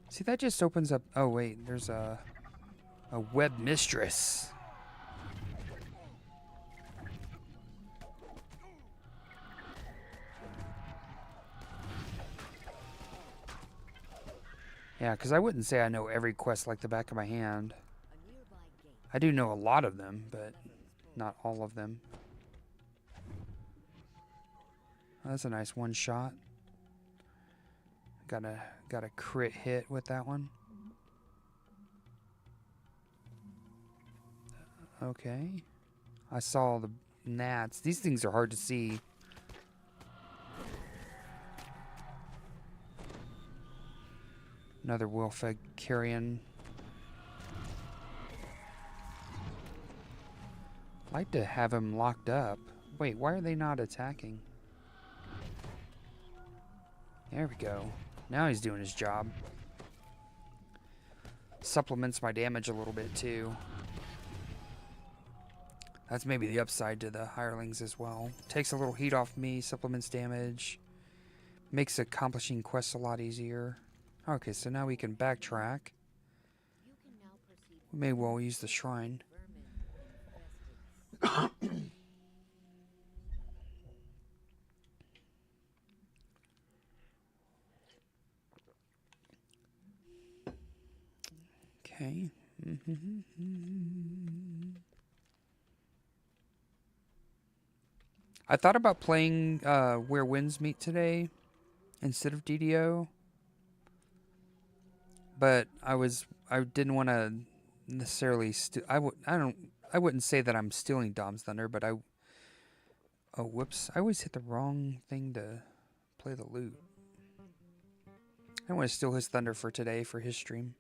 See, that just opens up... Oh, wait. There's a web mistress. Yeah, because I wouldn't say I know every quest like the back of my hand. a nearby gate. I do know a lot of them, but not all of them. Oh, that's a nice one shot. Got a crit hit with that one. Okay. I saw the gnats. These things are hard to see. Another well-fed carrion. Like to have him locked up. Wait, why are they not attacking? There we go. Now he's doing his job. Supplements my damage a little bit too. That's maybe the upside to the hirelings as well. Takes a little heat off me, supplements damage. Makes accomplishing quests a lot easier. Okay, so now we can backtrack. You can now perceive We may well use the shrine. vermin infested. Okay. I thought about playing Where Winds Meet today instead of DDO, but I didn't want to necessarily I wouldn't say that I'm stealing Dom's thunder, but oh whoops, I always hit the wrong thing to play the lute. I want to steal his thunder for today for his stream.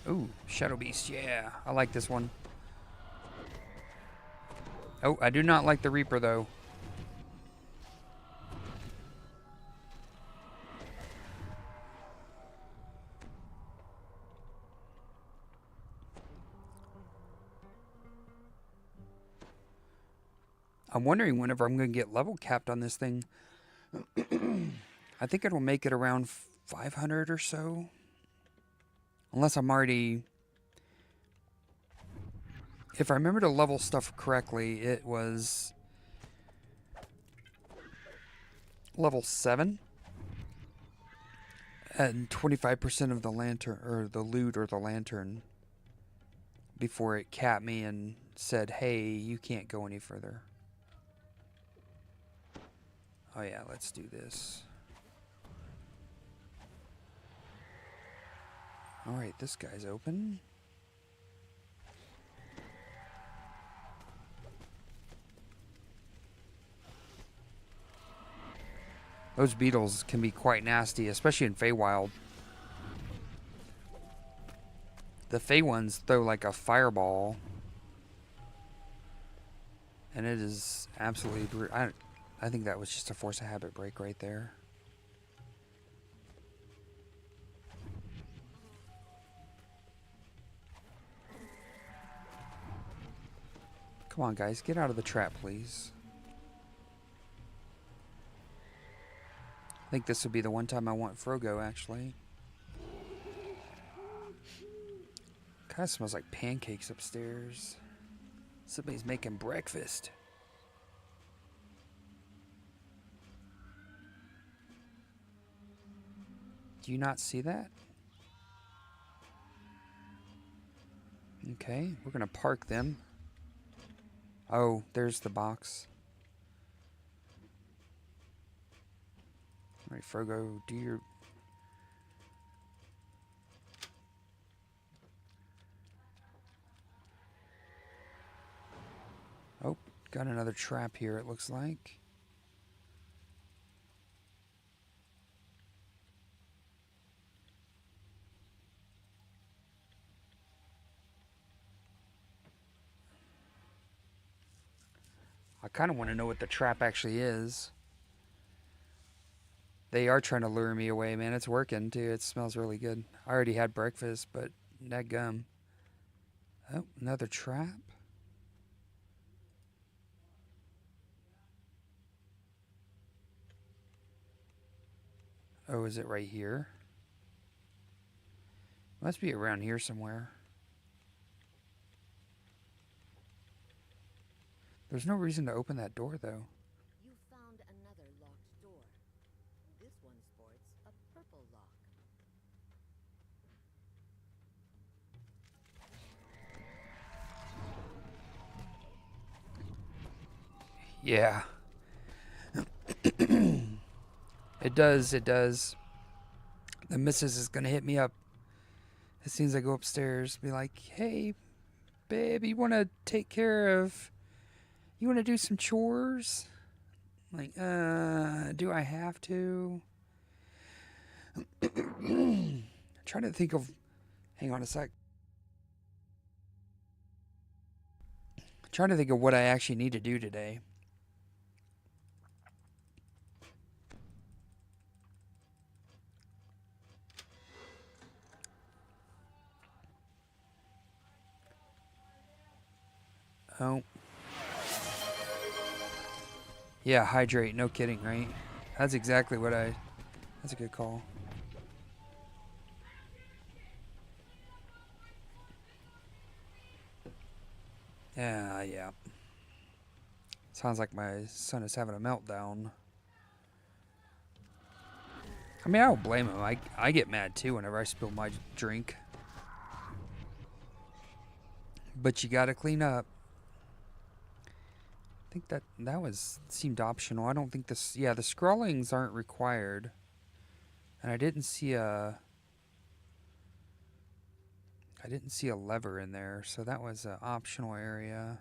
Ooh, Shadow Beast, yeah. I like this one. Oh, I do not like the Reaper, though. I'm wondering whenever I'm going to get level capped on this thing. I think it will make it around 500 or so. Unless I'm already... If I remember to level stuff correctly, it was level 7. And 25% of the lantern, or the lute or the lantern, before it capped me and said, hey, you can't go any further. Oh yeah, let's do this. Alright, this guy's open. Those beetles can be quite nasty, especially in Feywild. The Fey ones throw like a fireball. And it is absolutely brutal. I think that was just a force of habit break right there. Come on, guys. Get out of the trap, please. I think this would be the one time I want Frogo, actually. Kind of smells like pancakes upstairs. Somebody's making breakfast. Do you not see that? Okay, we're going to park them. Oh, there's the box. Alright, Frogo, do your... Oh, got another trap here, it looks like. I kind of want to know what the trap actually is. They are trying to lure me away, man. It's working, too. It smells really good. I already had breakfast, but that gum. Oh, another trap. Oh, is it right here? Must be around here somewhere. There's no reason to open that door, though. You found another locked door. This one sports a purple lock. Yeah. It does, it does. The missus is going to hit me up as soon as I go upstairs. Be like, hey, babe, you want to take care of... You want to do some chores? Like, do I have to? I'm trying to think of... Hang on a sec. I'm trying to think of what I actually need to do today. Oh. Yeah, hydrate. No kidding, right? That's exactly what I... That's a good call. Yeah. Sounds like my son is having a meltdown. I mean, I don't blame him. I get mad too whenever I spill my drink. But you gotta clean up. I think that seemed optional. I don't think this. Yeah, the scrollings aren't required, and I didn't see a lever in there, so that was an optional area.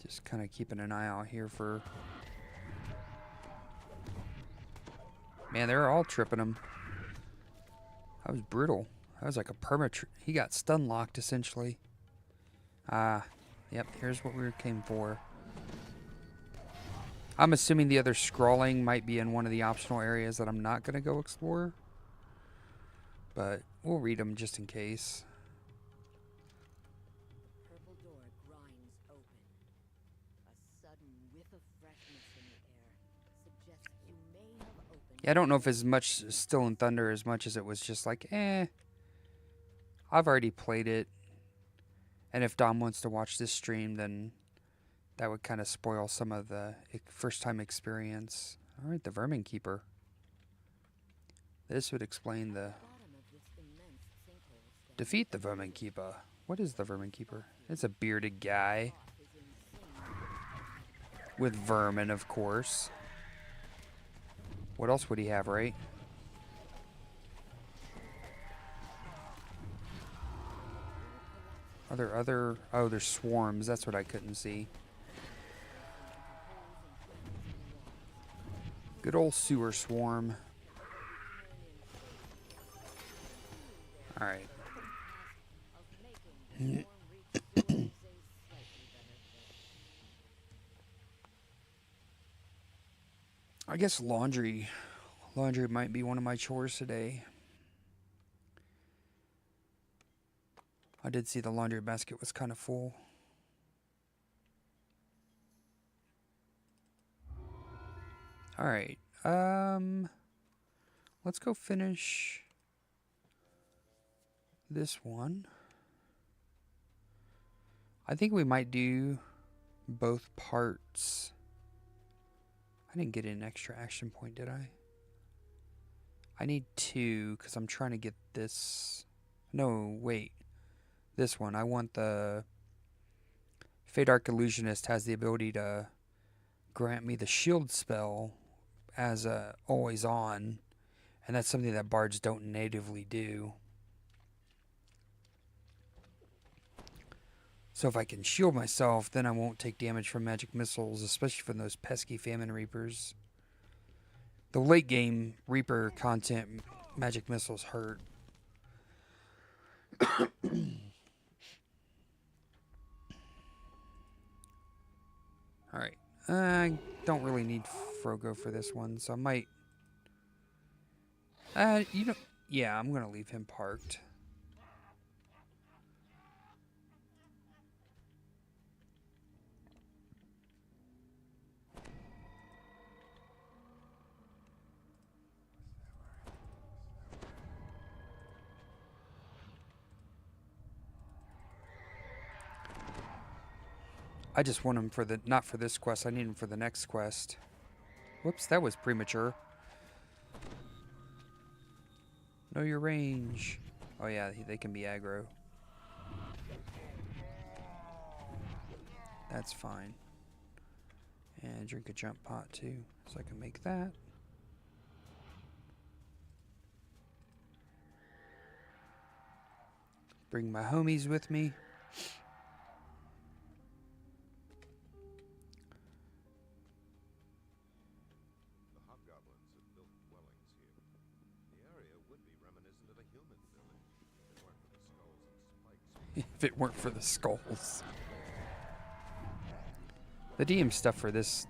Just kind of keeping an eye out here for. Man, they're all tripping him. That was brutal. That was like a perma. He got stun locked essentially. Yep. Here's what we came for. I'm assuming the other scrawling might be in one of the optional areas that I'm not gonna go explore, but we'll read them just in case. The purple door grinds open. A sudden whiff of freshness in the air suggests you may have opened. Yeah, I don't know if as much Still in Thunder as much as it was just like, I've already played it. And if Dom wants to watch this stream, then that would kind of spoil some of the first time experience. All right, the Vermin Keeper. This would explain the... Bottom of this immense sinkhole stands Defeat the Vermin Keeper. What is the Vermin Keeper? It's a bearded guy. is insane. With vermin, of course. What else would he have, right? Are there other... Oh, there's swarms. That's what I couldn't see. Good old sewer swarm. Alright. Of making the storm reach a slightly better fit. I guess laundry. Laundry might be one of my chores today. I did see the laundry basket was kind of full. All right. Let's go finish this one. I think we might do both parts. I didn't get an extra action point, did I? I need 2 because I'm trying to get this. No, wait. This one. I want the Fey Dark Illusionist has the ability to grant me the shield spell as a always on, and that's something that bards don't natively do. So if I can shield myself, then I won't take damage from magic missiles, especially from those pesky famine reapers. The late game reaper content magic missiles hurt. Alright. I don't really need Frogo for this one, so I might... Yeah, I'm going to leave him parked. I just want him for the... Not for this quest, I need him for the next quest. Whoops, that was premature. Know your range. Oh yeah, they can be aggro. That's fine. And drink a jump pot too, so I can make that. Bring my homies with me. If it weren't for the skulls. The DM stuff for this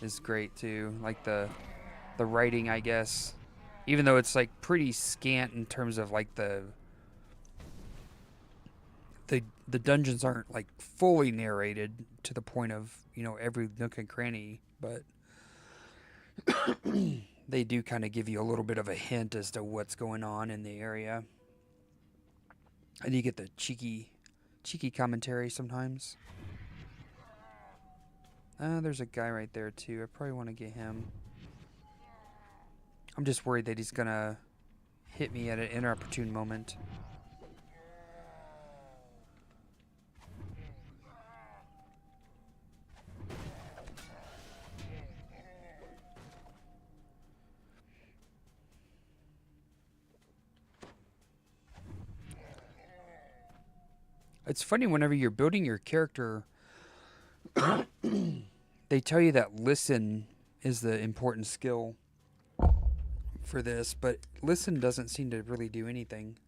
is great too. Like the writing, I guess. Even though it's like pretty scant in terms of like the dungeons aren't like fully narrated to the point of, you know, every nook and cranny, but they do kind of give you a little bit of a hint as to what's going on in the area. And you get the cheeky commentary sometimes. There's a guy right there too. I probably want to get him. I'm just worried that he's gonna hit me at an inopportune moment. It's funny whenever you're building your character, they tell you that listen is the important skill for this, but listen doesn't seem to really do anything.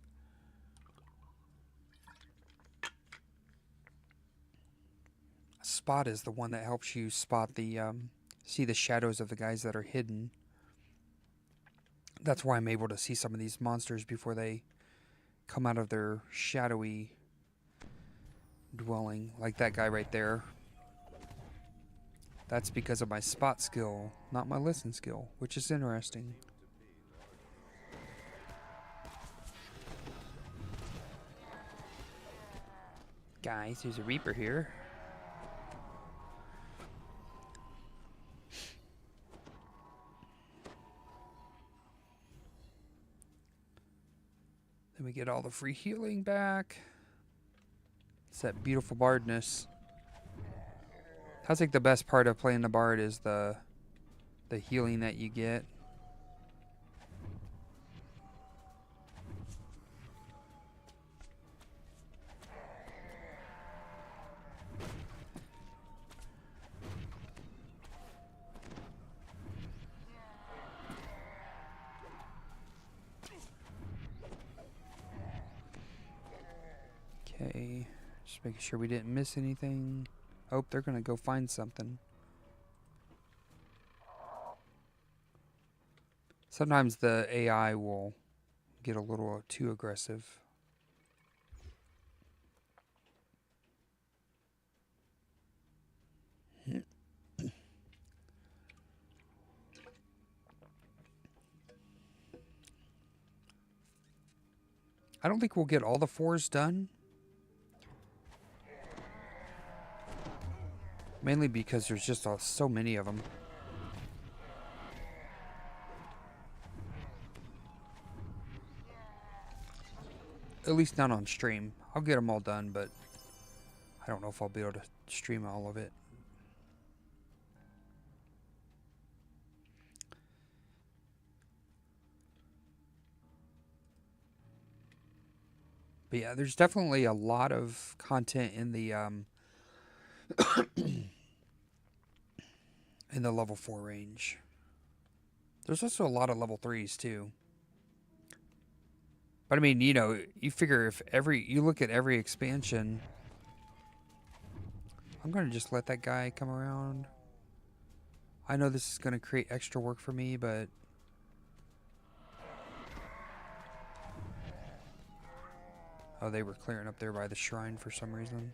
Spot is the one that helps you spot the see the shadows of the guys that are hidden. That's why I'm able to see some of these monsters before they come out of their shadowy dwelling, like that guy right there. That's because of my spot skill, not my listen skill, which is interesting. Guys, there's a Reaper here. Then we get all the free healing back. It's that beautiful bardness. I think the best part of playing the bard is the healing that you get. Okay, just making sure we didn't miss anything. Oh, they're gonna go find something. Sometimes the AI will get a little too aggressive. I don't think we'll get all the 4s done. Mainly because there's just so many of them. At least not on stream. I'll get them all done, but I don't know if I'll be able to stream all of it. But yeah, there's definitely a lot of content in the in the level 4 range. There's also a lot of level 3s too. But I mean, you know, you figure if you look at every expansion, I'm going to just let that guy come around. I know this is going to create extra work for me, but oh, they were clearing up there by the shrine for some reason.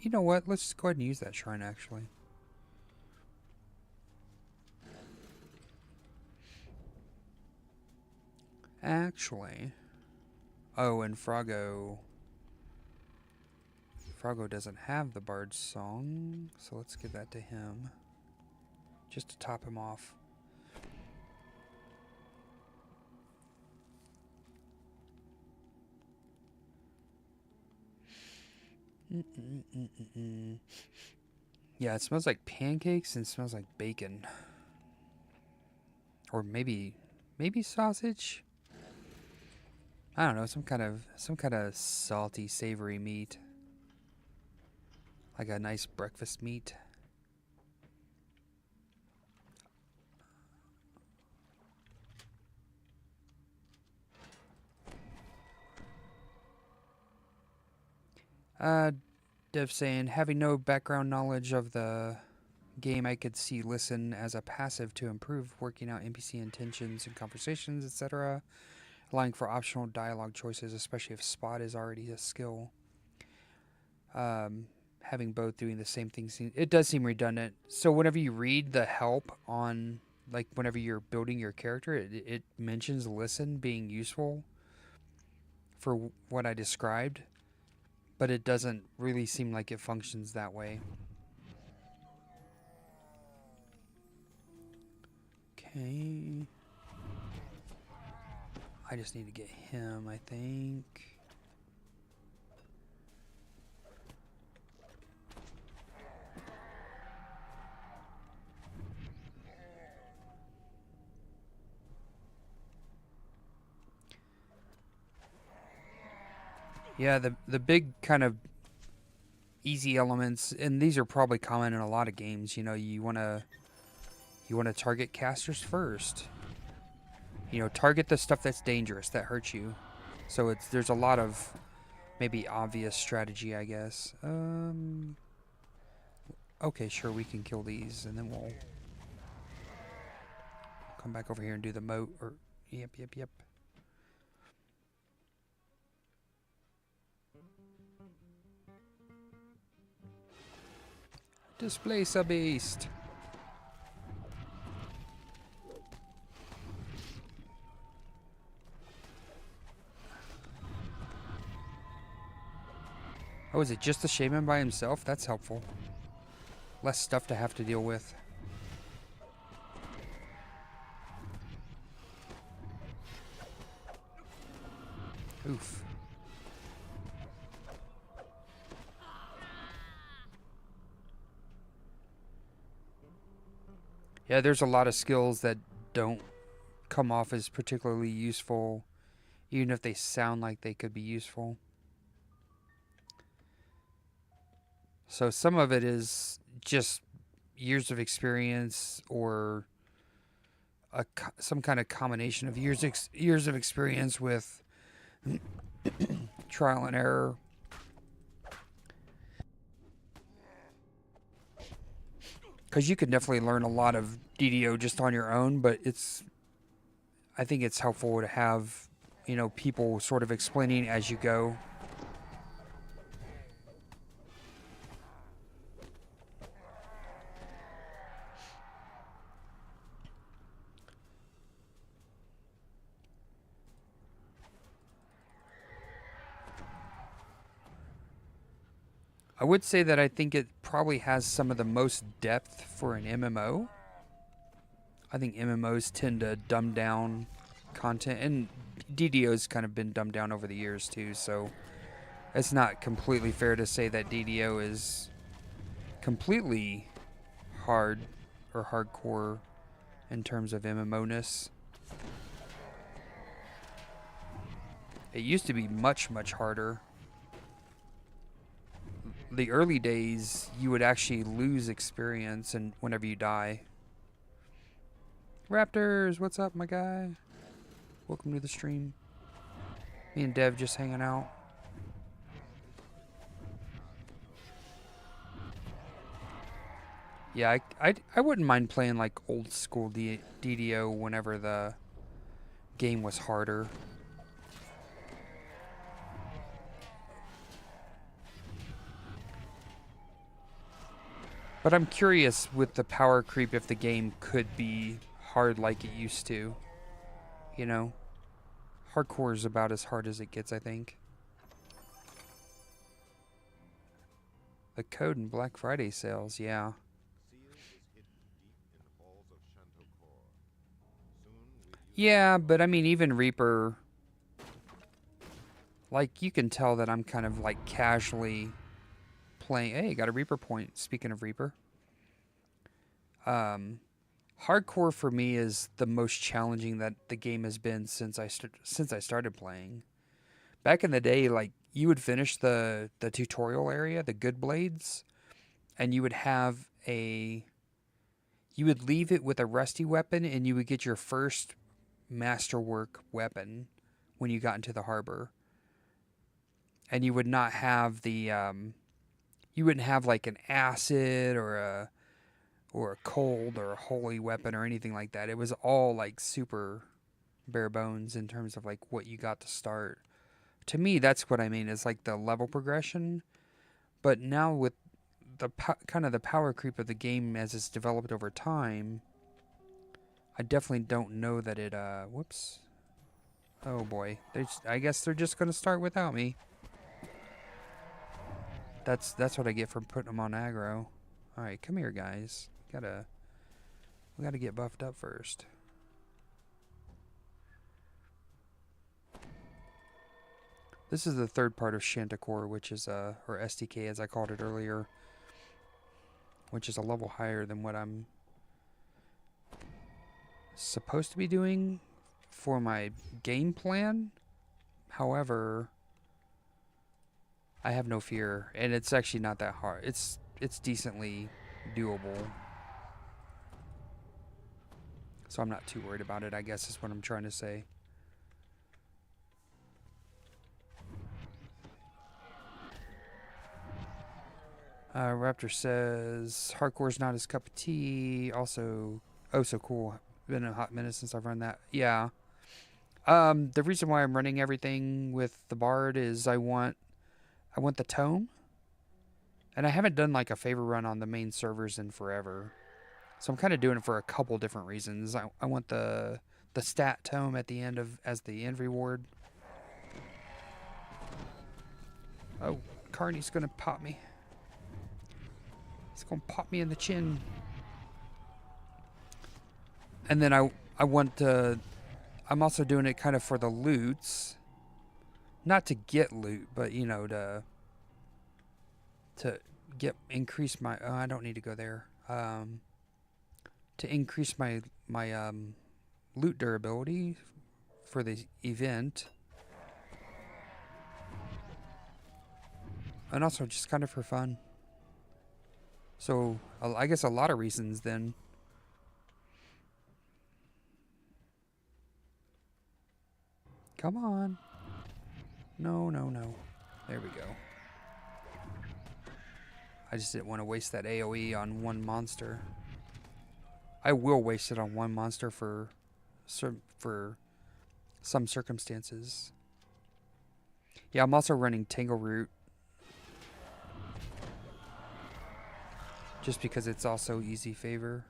You know what? Let's just go ahead and use that shrine, actually. Oh, and Froggo doesn't have the Bard's Song, so let's give that to him. Just to top him off. Yeah, it smells like pancakes and it smells like bacon. Or maybe sausage? I don't know, some kind of salty, savory meat. Like a nice breakfast meat. Dev saying, having no background knowledge of the game, I could see listen as a passive to improve working out NPC intentions and conversations, etc. allowing for optional dialogue choices, especially if spot is already a skill. Having both doing the same thing, it does seem redundant. So whenever you read the help on, like whenever you're building your character, it mentions listen being useful for what I described, but it doesn't really seem like it functions that way. Okay. I just need to get him, I think. Yeah, the big kind of easy elements, and these are probably common in a lot of games, you know, you want to target casters first. You know, target the stuff that's dangerous, that hurts you. So there's a lot of maybe obvious strategy, I guess. Okay, sure, we can kill these, and then we'll come back over here and do the moat. Or yep. Displace a beast. Oh, is it just the shaman by himself? That's helpful. Less stuff to have to deal with. Oof. Yeah, there's a lot of skills that don't come off as particularly useful, even if they sound like they could be useful. So some of it is just years of experience, or some kind of combination of years of experience with trial and error. Because you could definitely learn a lot of DDO just on your own, but I think it's helpful to have, you know, people sort of explaining as you go. I would say that I think it probably has some of the most depth for an MMO. I think MMOs tend to dumb down content, and DDO's kind of been dumbed down over the years too, so it's not completely fair to say that DDO is completely hard or hardcore in terms of MMO-ness. It used to be much, much harder. The early days, you would actually lose experience and whenever you die. Raptors, what's up, my guy? Welcome to the stream. Me and Dev just hanging out. Yeah, I wouldn't mind playing like old school DDO whenever the game was harder. But I'm curious with the power creep if the game could be hard like it used to. You know? Hardcore is about as hard as it gets, I think. The code in Black Friday sales, yeah. Yeah, but I mean, even Reaper, like, you can tell that I'm kind of like casually playing. Hey, got a Reaper point. Speaking of Reaper, hardcore for me is the most challenging that the game has been since I started playing. Back in the day, like, you would finish the tutorial area, the good blades, and you would have you would leave it with a rusty weapon, and you would get your first masterwork weapon when you got into the harbor. And you would not have the you wouldn't have like an acid or a cold or a holy weapon or anything like that. It was all like super bare bones in terms of like what you got to start. To me, that's what I mean is like the level progression. But now with the kind of the power creep of the game as it's developed over time, I definitely don't know that it whoops. Oh boy. I guess they're just going to start without me. That's what I get for putting them on aggro. All right, come here guys. We got to get buffed up first. This is the third part of Shantacore, which is or SDK as I called it earlier, which is a level higher than what I'm supposed to be doing for my game plan. However, I have no fear, and it's actually not that hard. It's decently doable. So I'm not too worried about it, I guess is what I'm trying to say. Raptor says, hardcore's not his cup of tea. Also, oh, so cool. Been a hot minute since I've run that. Yeah. The reason why I'm running everything with the Bard is I want the tome. And I haven't done like a favor run on the main servers in forever. So I'm kind of doing it for a couple different reasons. I want the stat tome at the end as the end reward. Oh, Carney's gonna pop me. He's gonna pop me in the chin. And then I want to. I'm also doing it kind of for the loots, not to get loot, but you know to increase my. Oh, I don't need to go there. To increase my loot durability for the event, and also just kind of for fun. So I guess a lot of reasons then. Come on. No, no, no. There we go. I just didn't want to waste that AoE on one monster. I will waste it on one monster for some circumstances. Yeah, I'm also running Tangle Root. Just because it's also easy favor.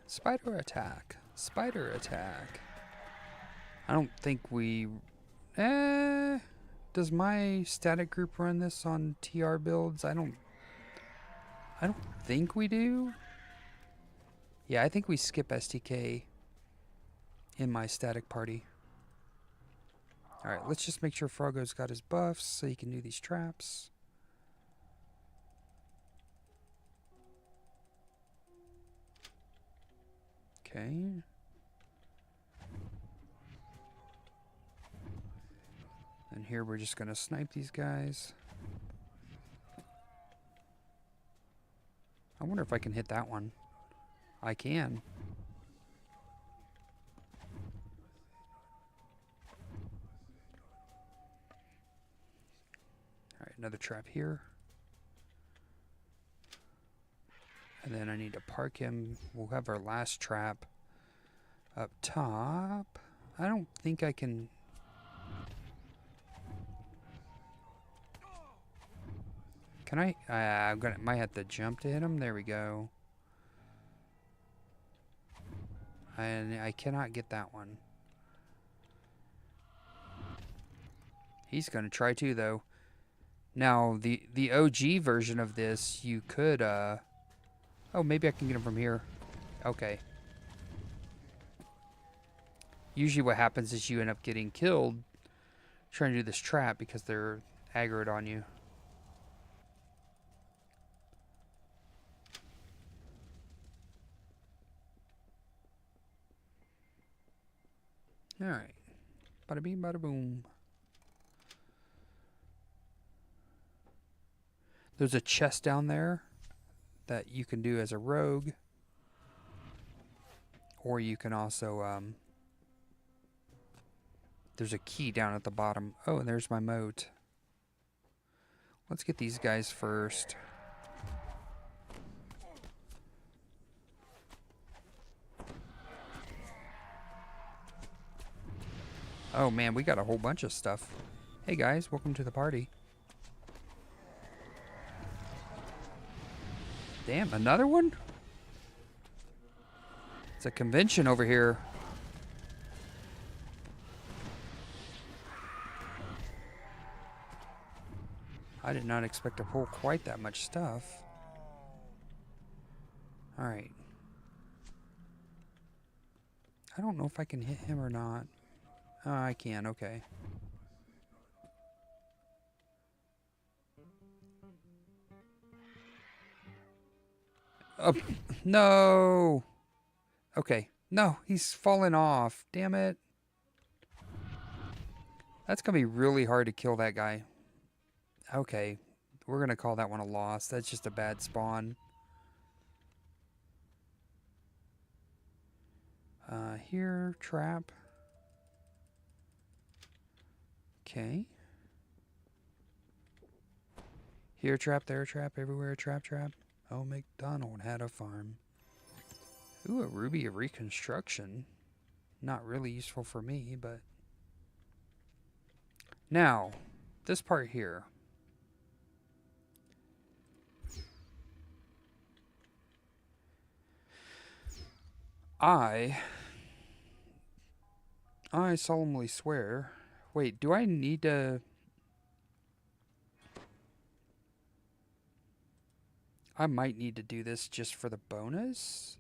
Spider attack. Spider attack. I don't think we... does my static group run this on TR builds? I don't think we do. Yeah, I think we skip STK in my static party. Alright, let's just make sure Froggo's got his buffs so he can do these traps. Okay. And here we're just going to snipe these guys. I wonder if I can hit that one. I can. Alright, another trap here. And then I need to park him. We'll have our last trap up top. I don't think I can... Can I? Might have to jump to hit him. There we go. And I cannot get that one. He's going to try to, though. Now, the OG version of this, you could... Oh, maybe I can get him from here. Okay. Usually what happens is you end up getting killed trying to do this trap because they're aggroed on you. Alright. Bada bing, bada boom. There's a chest down there that you can do as a rogue. Or you can also, there's a key down at the bottom. Oh, and there's my moat. Let's get these guys first. Oh man, we got a whole bunch of stuff. Hey guys, welcome to the party. Damn, another one? It's a convention over here. I did not expect to pull quite that much stuff. Alright. I don't know if I can hit him or not. Oh, I can, okay. Oh, no! Okay. No, he's fallen off. Damn it. That's gonna be really hard to kill that guy. Okay. We're gonna call that one a loss. That's just a bad spawn. Here, trap. Okay. Here, trap, there, trap, everywhere, trap, trap. Oh, McDonald had a farm. Ooh, a ruby of reconstruction. Not really useful for me, but... Now, this part here. I solemnly swear... Wait, do I need to... I might need to do this just for the bonus.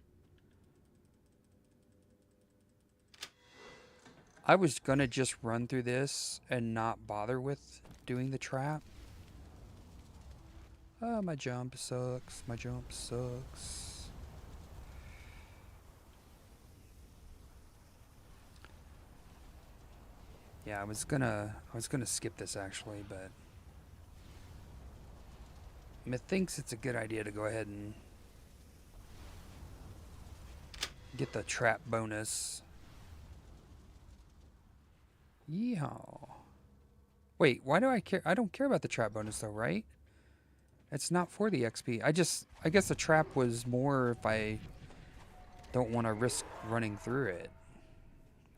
I was gonna just run through this and not bother with doing the trap. My jump sucks. My jump sucks. Yeah, I was gonna skip this actually, but methinks it's a good idea to go ahead and get the trap bonus. Yeehaw. Wait, why do I care? I don't care about the trap bonus though, right? It's not for the XP. I guess the trap was more if I don't want to risk running through it.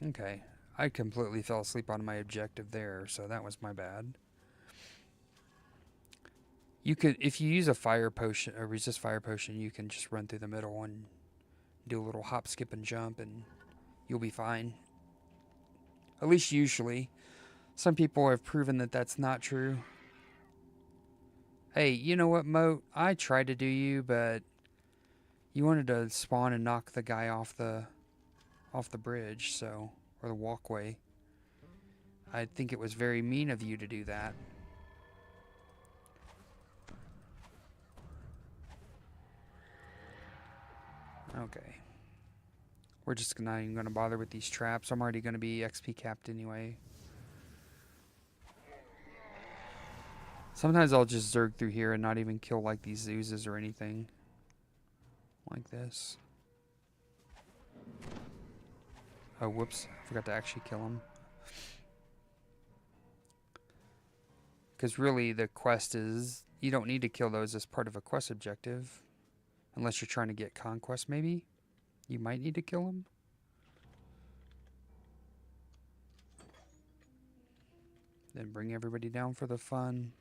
Okay. I completely fell asleep on my objective there, so that was my bad. You could, if you use a fire potion, a resist fire potion, you can just run through the middle and do a little hop, skip, and jump, and you'll be fine. At least usually. Some people have proven that that's not true. Hey, you know what, Moat? I tried to do you, but you wanted to spawn and knock the guy off the bridge, so, or the walkway. I think it was very mean of you to do that. Okay. We're just not even going to bother with these traps. I'm already going to be XP capped anyway. Sometimes I'll just zerg through here and not even kill like these oozes or anything. Like this. Oh, whoops. I forgot to actually kill him. Because really the quest is... You don't need to kill those as part of a quest objective. Unless you're trying to get conquest, maybe? You might need to kill them. Then bring everybody down for the fun.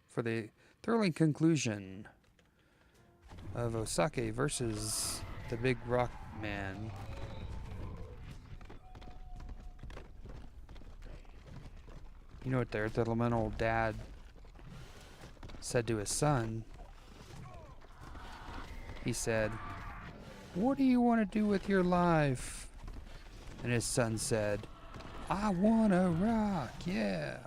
For the thrilling conclusion of Osake versus the Big Rock Man. You know what their elemental dad said to his son? He said, "What do you want to do with your life?" And his son said, "I want to rock, yeah."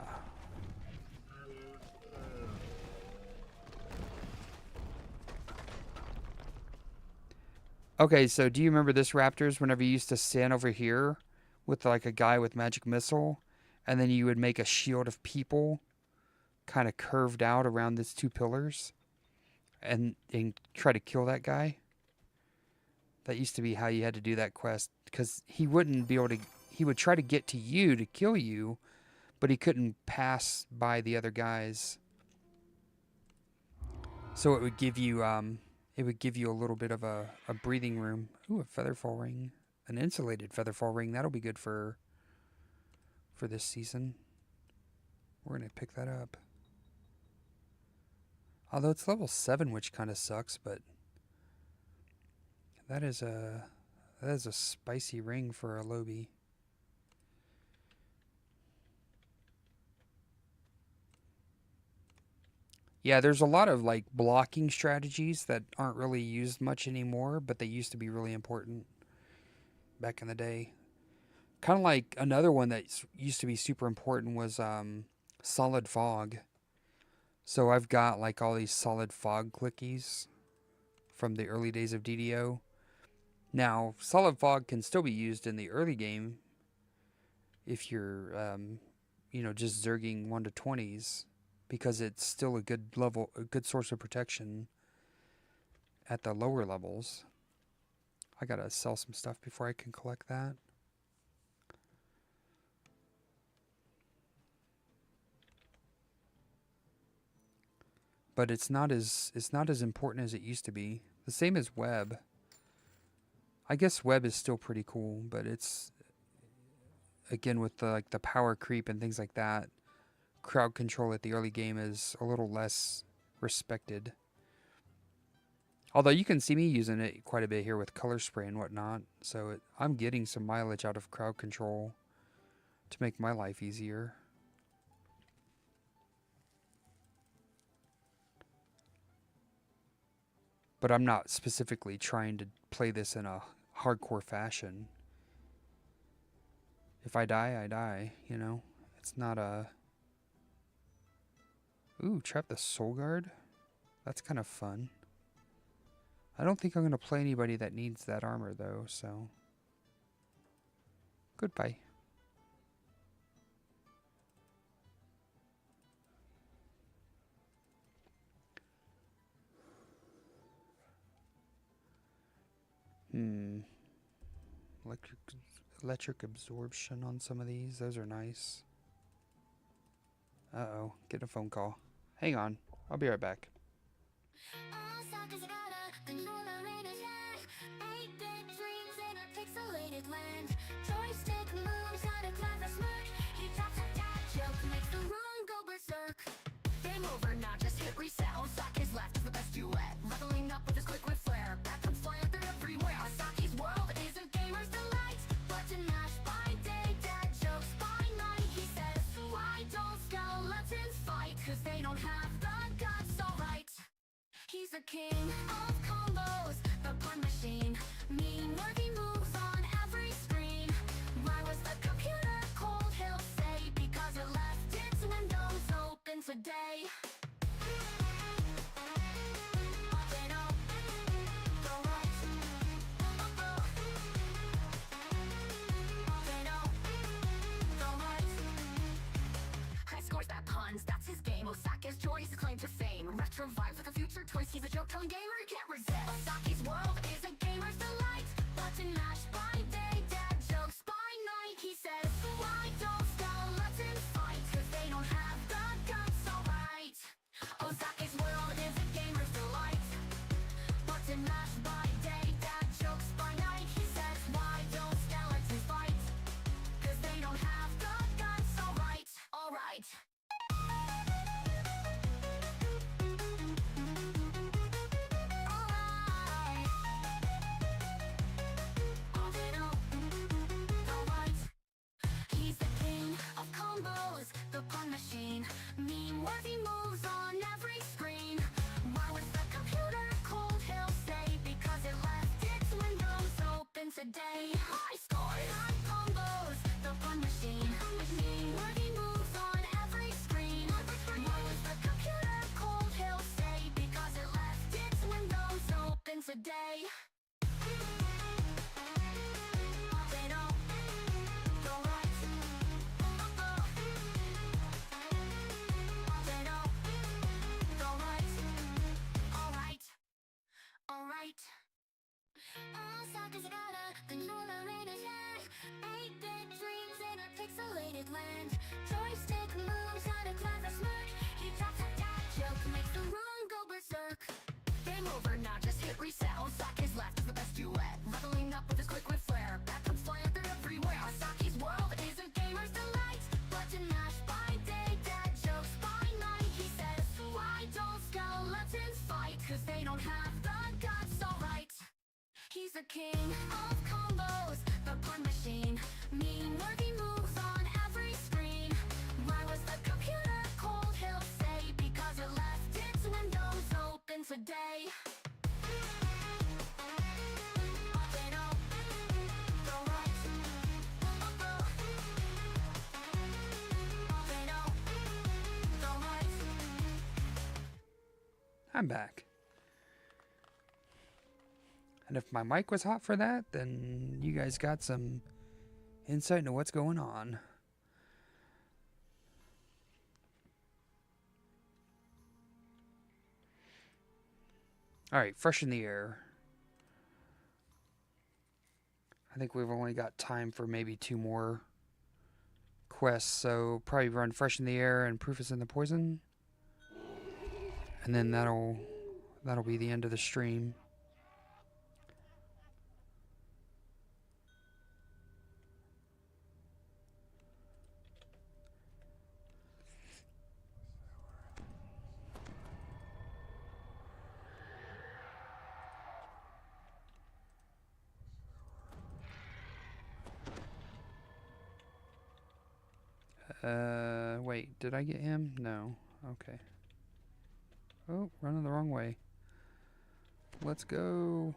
Okay, so do you remember this, Raptors, whenever you used to stand over here with like a guy with magic missile, and then you would make a shield of people kind of curved out around these two pillars and try to kill that guy? That used to be how you had to do that quest, because he wouldn't be able to, he would try to get to you to kill you, but he couldn't pass by the other guys. So it would give you a little bit of a breathing room. Ooh, a featherfall ring, an insulated featherfall ring. That'll be good for this season. We're gonna pick that up. Although it's level 7, which kind of sucks, but that is a spicy ring for a lowbie. Yeah, there's a lot of like blocking strategies that aren't really used much anymore, but they used to be really important back in the day. Kind of like another one that used to be super important was solid fog. So I've got like all these solid fog clickies from the early days of DDO. Now, solid fog can still be used in the early game if you're, just zerging 1 to 20s, because it's still a good source of protection at the lower levels. I gotta sell some stuff before I can collect that. But it's not as important as it used to be. The same as web. I guess web is still pretty cool, but it's, again, with the power creep and things like that, crowd control at the early game is a little less respected. Although you can see me using it quite a bit here with color spray and whatnot, so I'm getting some mileage out of crowd control to make my life easier. But I'm not specifically trying to play this in a hardcore fashion. If I die, I die, you know? It's not a... Ooh, trap the soul guard? That's kind of fun. I don't think I'm going to play anybody that needs that armor, though, so... Goodbye. Electric absorption on some of these. Those are nice. Uh-oh. Getting a phone call. Hang on. I'll be right back. Game over, now just hit reset. Osaki's left is the best duet. Leveling up with his quick flare. Back comes flying through everywhere. Osaki's world is a gamer's delight. Button mash by day, dad jokes by night. He says, why don't skeletons fight? Cause they don't have the guts, alright. He's the king of combos, the pun machine. Mean worthy moves on every screen. Why was the computer cold? He'll say because it left its windows open today. That's his game. Osaka's choice, claim to fame. Retro vibes with a future twist. He's a joke-telling gamer who can't resist. Osaki's world is a gamer's delight. Button mash by day, dad jokes by night. He says, why don't skeletons fight? Cause they don't have the guts, alright. Osaki's world is a gamer's delight. Button mash by day, dad jokes by night. He says, why don't skeletons fight? Cause they don't have the guts, alright. Alright. Mean worthy moves on every screen. Why was the computer cold? He'll say because it left its windows open today. High scores, high combos, the pun machine. Mean worthy moves on every screen. Why was the computer cold? He'll say because it left its windows open today. Alright. Osaka's got a granola in his hand. 8-bit dreams in a pixelated land. Joystick moves on a clever smirk. He drops a dad joke, makes the room go berserk. over, now just hit reset. Osaki's left is the best duet. Leveling up with his quick with flair. Backups flying through everywhere. Osaki's world is a gamer's delight. Button mash by day, dad jokes by night. He says, why don't skeletons fight? Cause they don't have the guts, alright. He's the king of combos, the pun machine. Mean worthy moves on every screen. Why was the computer cold? He'll say because it left its windows open today. I'm back. And if my mic was hot for that, then you guys got some insight into what's going on. Alright, fresh in the air. I think we've only got time for maybe 2 more quests, so probably run fresh in the air and proof is in the poison. And then that'll be the end of the stream. Wait, did I get him? No. Okay. Oh, running the wrong way. Let's go.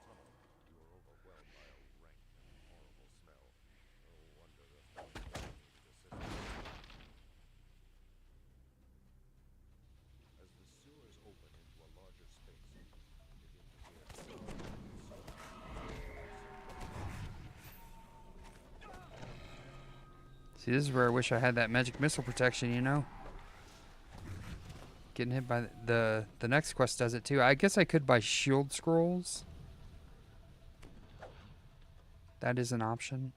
See, this is where I wish I had that magic missile protection, you know? Getting hit by the next quest does it too. I guess I could buy shield scrolls. That is an option.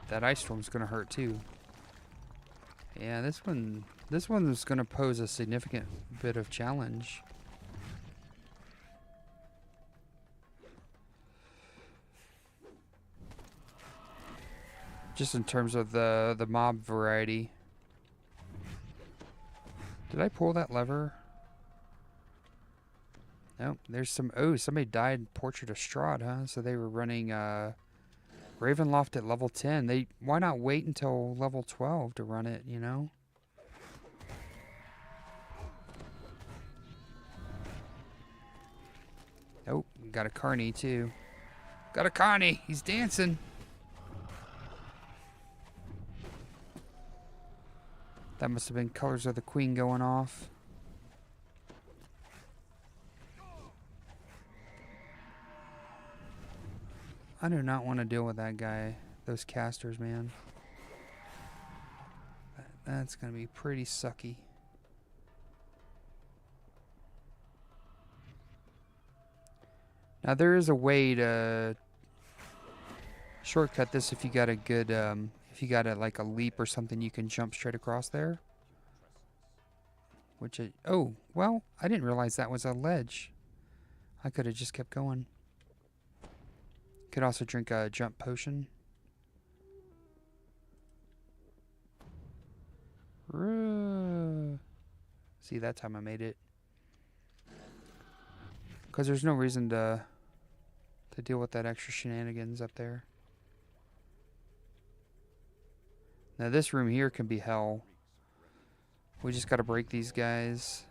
That ice storm's gonna hurt too. Yeah, this one is gonna pose a significant bit of challenge. Just in terms of the mob variety. Did I pull that lever? Nope. There's some. Oh, somebody died. Portrait of Strahd, huh? So they were running Ravenloft at level 10. Why not wait until level 12 to run it, you know? Oh, got a Carney too. Got a Carney. He's dancing. That must have been Colors of the Queen going off. I do not want to deal with that guy. Those casters, man. That's going to be pretty sucky. Now, there is a way to shortcut this if you got a good, if you got like a leap or something, you can jump straight across there. Oh, well, I didn't realize that was a ledge. I could have just kept going. Could also drink a jump potion. See, that time I made it. Because there's no reason to deal with that extra shenanigans up there. Now this room here can be hell. We just got to break these guys.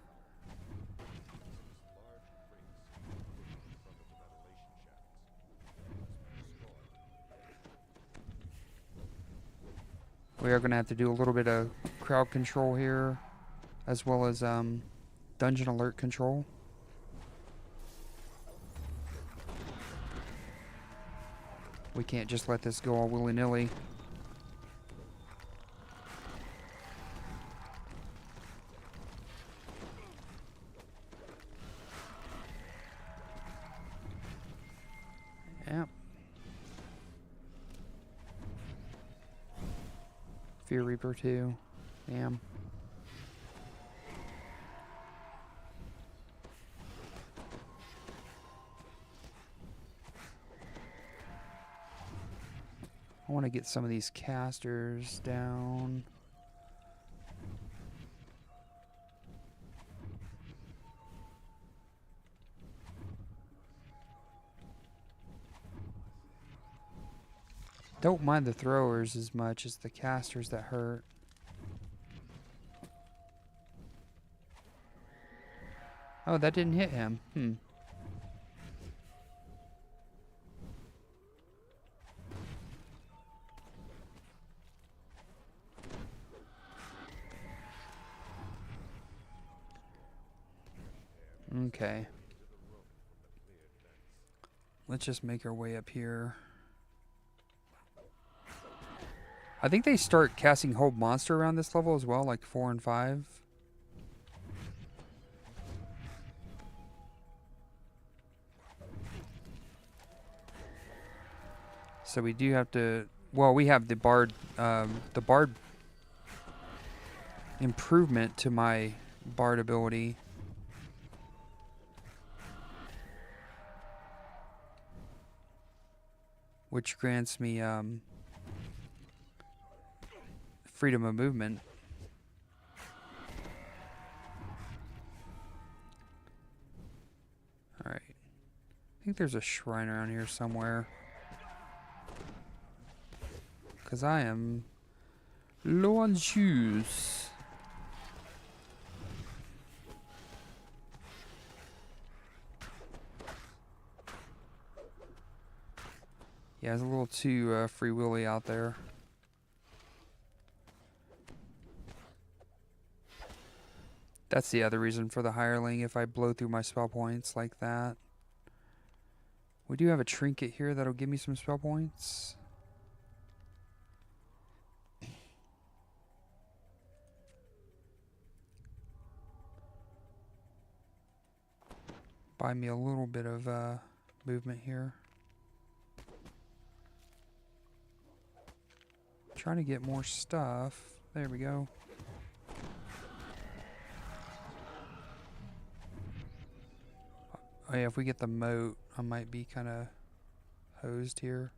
We are going to have to do a little bit of crowd control here, as well as dungeon alert control. We can't just let this go all willy-nilly. Fear Reaper too. Damn. I want to get some of these casters down. Don't mind the throwers as much as the casters that hurt. Oh, that didn't hit him. Okay. Let's just make our way up here. I think they start casting Hold Monster around this level as well, like 4 and 5. So we do have to... Well, we have the Bard improvement to my Bard ability. Which grants me freedom of movement. Alright. I think there's a shrine around here somewhere. Because I am low on juice. Yeah, it's a little too free willy out there. That's the other reason for the hireling, if I blow through my spell points like that. We do have a trinket here that'll give me some spell points. Buy me a little bit of movement here. Trying to get more stuff. There we go. Oh yeah, if we get the moat, I might be kind of hosed here.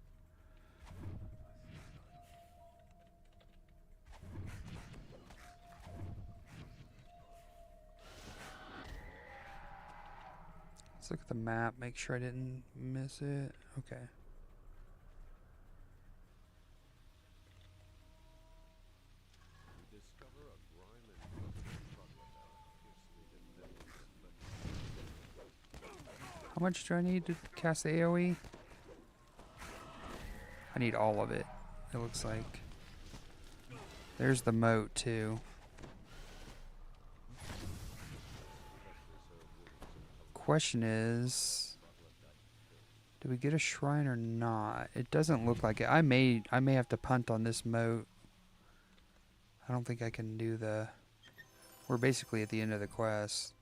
Let's look at the map, make sure I didn't miss it. Okay. How much do I need to cast the AoE? I need all of it, it looks like. There's the moat too. Question is, do we get a shrine or not? It doesn't look like it. I may have to punt on this moat. I don't think I can do the... We're basically at the end of the quest.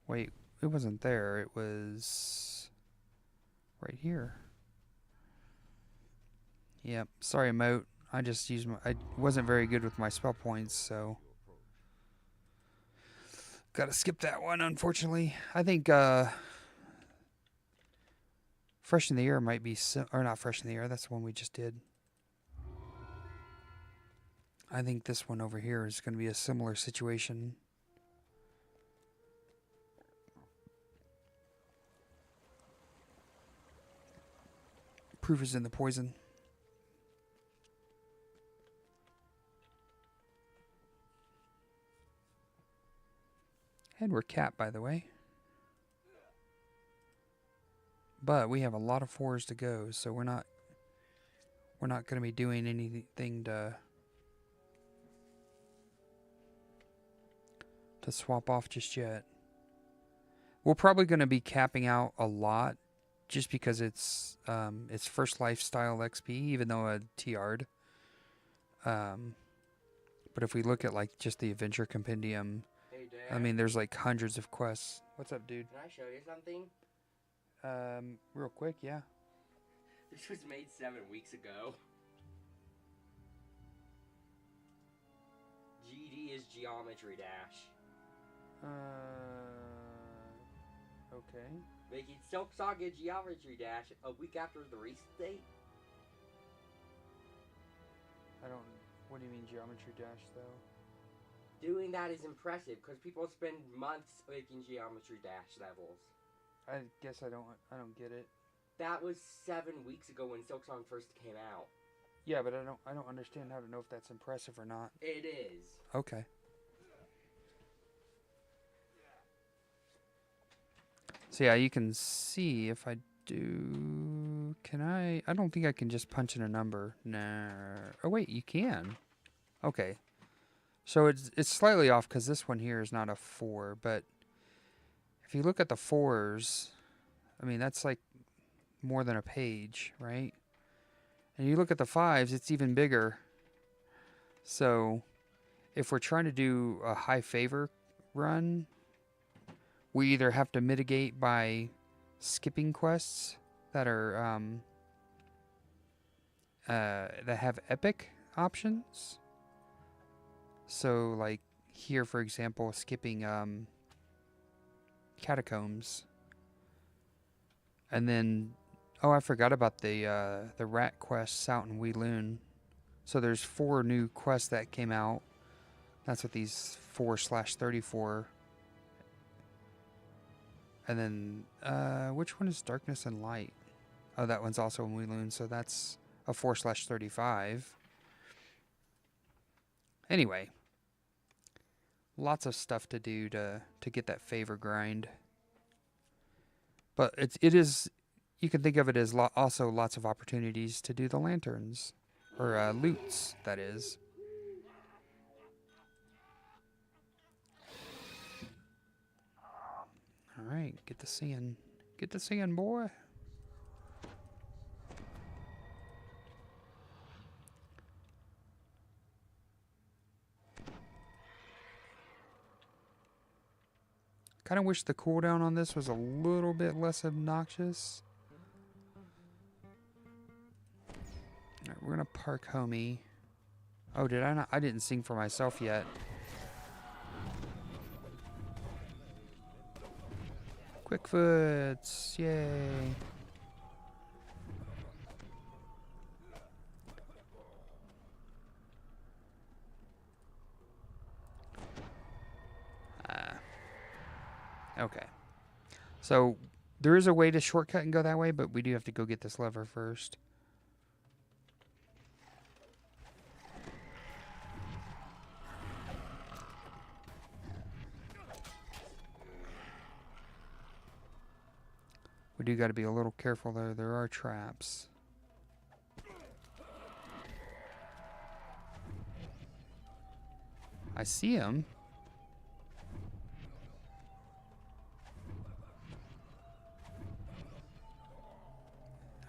Wait, it wasn't there. It was right here. Yep. Sorry, moat. I just used my... I wasn't very good with my spell points, so... Gotta skip that one, unfortunately. I think, Fresh in the Air might be... or not Fresh in the Air, that's the one we just did. I think this one over here is going to be a similar situation. Proof is in the poison. And we're capped, by the way. But we have a lot of 4s to go, so we're not going to be doing anything to swap off just yet. We're probably going to be capping out a lot just because it's first lifestyle XP, even though a TR'd. But if we look at like just the adventure compendium, Hey, Dad. I mean, there's like hundreds of quests. What's up, dude? Can I show you something? Real quick, yeah. This was made 7 weeks ago. GD is Geometry Dash. Okay. Making Silk Saga Geometry Dash a week after the release date. I don't. What do you mean Geometry Dash, though? Doing that is impressive because people spend months making Geometry Dash levels. I guess I don't get it. That was 7 weeks ago when Silk Song first came out. Yeah, but I don't understand how to know if that's impressive or not. It is. Okay. So yeah, you can see if I do. Can I? I don't think I can just punch in a number. Nah. Oh wait, you can. Okay. So it's slightly off because this one here is not a 4, but if you look at the 4s, I mean that's like more than a page, right? And you look at the 5s, it's even bigger. So if we're trying to do a high favor run, we either have to mitigate by skipping quests that are that have epic options. So like here, for example, skipping catacombs, and then I forgot about the rat quests out in Weeloon. So there's 4 new quests that came out. That's what these 4/34. And then, which one is Darkness and Light? Oh, that one's also in Weeloon, so that's a 4/35. Anyway, lots of stuff to do to get that favor grind. But it is, you can think of it as also lots of opportunities to do the lanterns. Or loots, that is. Alright, get to seeing. Get to seeing, boy. Kind of wish the cooldown on this was a little bit less obnoxious. Alright, we're gonna park homie. Oh, did I not? I didn't sing for myself yet. Quickfoots, yay. Okay. So, there is a way to shortcut and go that way, but we do have to go get this lever first. We do got to be a little careful there. There are traps. I see him.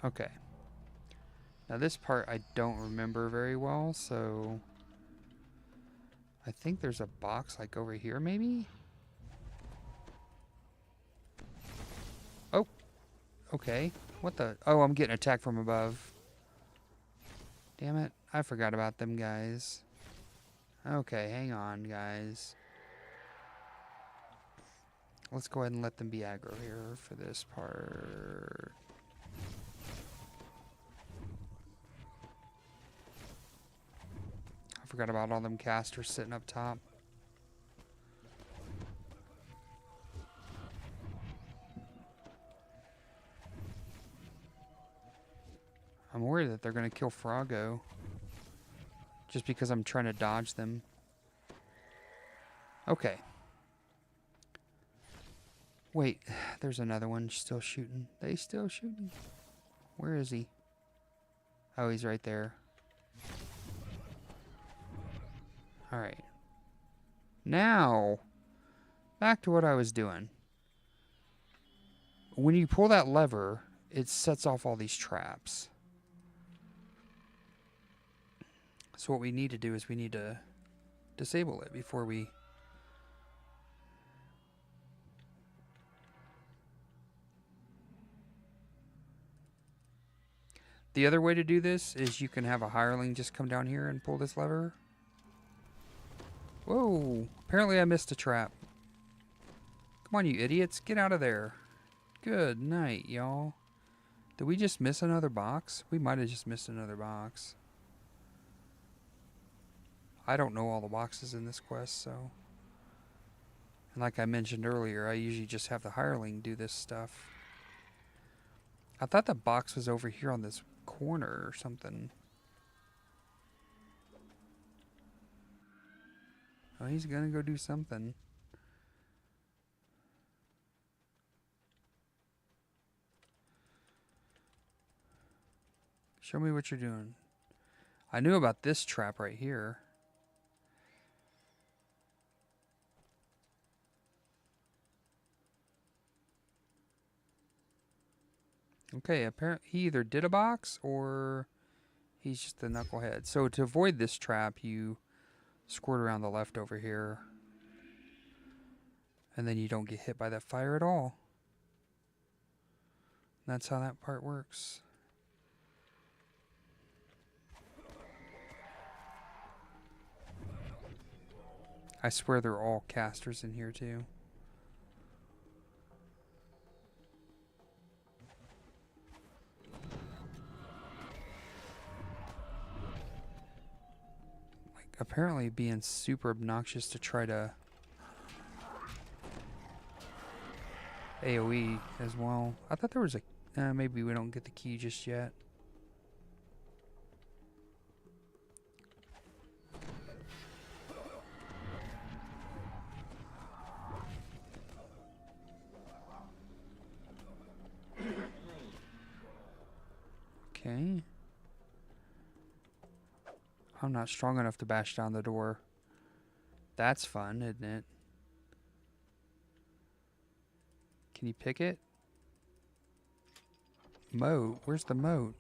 Okay. Now this part I don't remember very well, so I think there's a box like over here maybe? Oh. Okay. What the? Oh, I'm getting attacked from above. Damn it. I forgot about them guys. Okay, hang on, guys. Let's go ahead and let them be aggro here for this part. I forgot about all them casters sitting up top. I'm worried that they're going to kill Froggo. Just because I'm trying to dodge them. Okay. Wait, there's another one still shooting. They still shooting. Where is he? Oh, he's right there. Alright. Now, back to what I was doing. When you pull that lever, it sets off all these traps. So what we need to do is we need to disable it before we... The other way to do this is you can have a hireling just come down here and pull this lever. Whoa, apparently I missed a trap. Come on, you idiots, get out of there. Good night, y'all. Did we just miss another box? We might have just missed another box. I don't know all the boxes in this quest, so... And like I mentioned earlier, I usually just have the hireling do this stuff. I thought the box was over here on this corner or something. Oh, he's gonna go do something. Show me what you're doing. I knew about this trap right here. Okay, apparently he either did a box or he's just a knucklehead. So to avoid this trap, you squirt around the left over here. And then you don't get hit by that fire at all. That's how that part works. I swear they're all casters in here too. Like apparently being super obnoxious to try to AoE as well. I thought there was a maybe we don't get the key just yet. Okay. I'm not strong enough to bash down the door. That's fun, isn't it? Can you pick it? Moat? Where's the moat?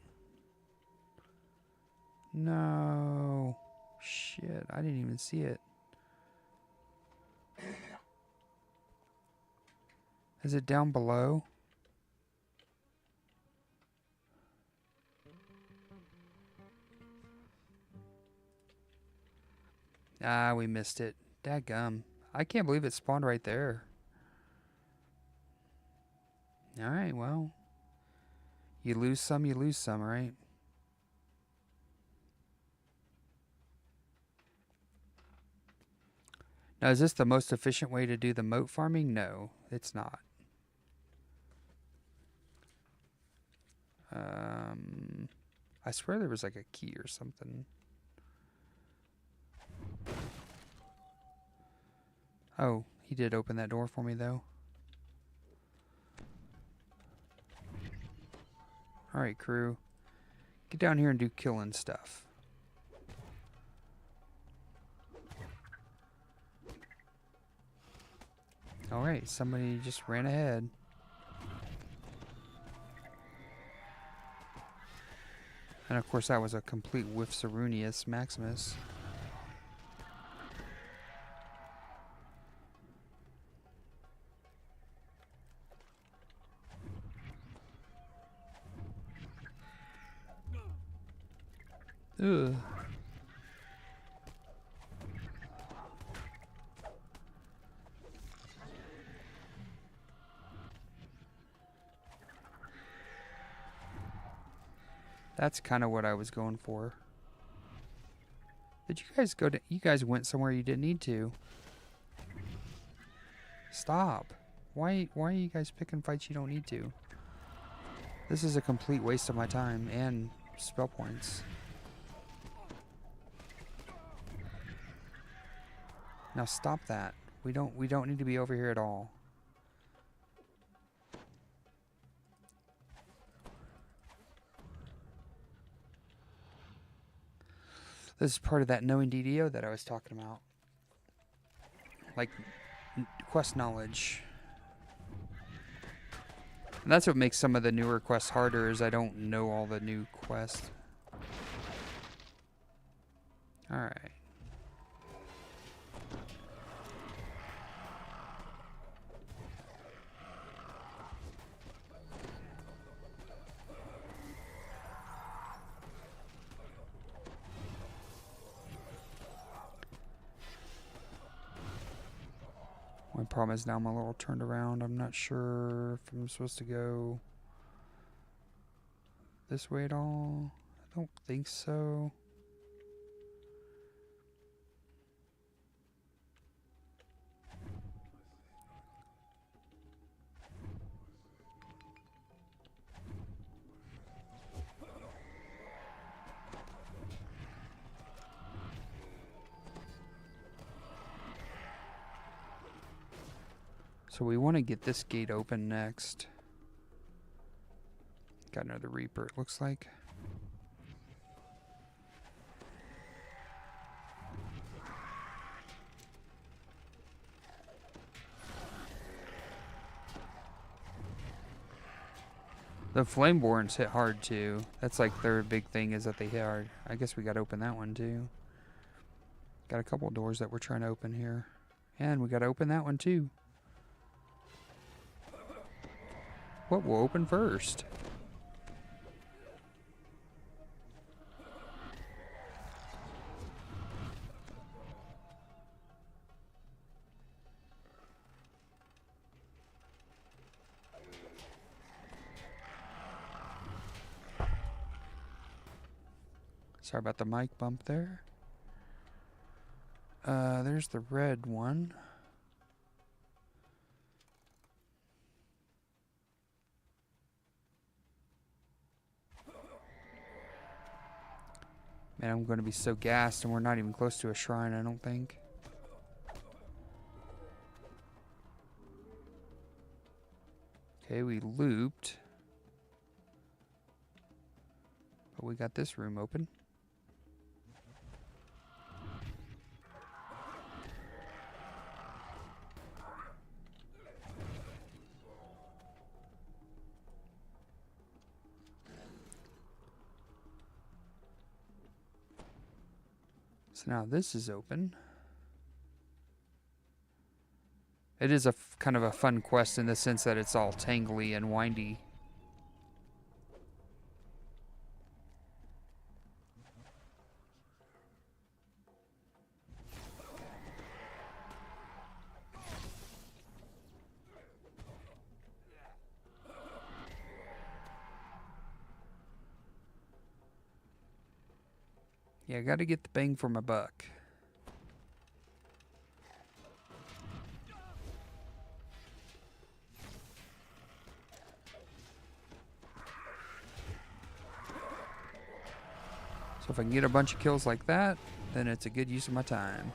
No. Shit, I didn't even see it. Is it down below? Ah, we missed it. Dadgum. I can't believe it spawned right there. Alright, well. You lose some, right? Now, is this the most efficient way to do the moat farming? No, it's not. I swear there was like a key or something. Oh, he did open that door for me, though. Alright, crew. Get down here and do killing stuff. Alright, somebody just ran ahead. And of course that was a complete whiff-Sarunius Maximus. Ugh. That's kind of what I was going for. Did you guys go to... You guys went somewhere you didn't need to. Stop. Why are you guys picking fights you don't need to? This is a complete waste of my time and spell points. Now stop that. We don't need to be over here at all. This is part of that knowing DDO that I was talking about. Like, quest knowledge. And that's what makes some of the newer quests harder, is I don't know all the new quests. Alright. My problem is now I'm a little turned around. I'm not sure if I'm supposed to go this way at all. I don't think so. So we want to get this gate open next. Got another Reaper, it looks like. The Flameborns hit hard too. That's like their big thing, is that they hit hard. I guess we got to open that one too. Got a couple doors that we're trying to open here. And we got to open that one too. What will open first? Sorry about the mic bump there. There's the red one. Man, I'm going to be so gassed, and we're not even close to a shrine, I don't think. Okay, we looped. But we got this room open. So now this is open. It is a kind of a fun quest in the sense that it's all tangly and windy. Yeah, I gotta get the bang for my buck. So if I can get a bunch of kills like that, then it's a good use of my time.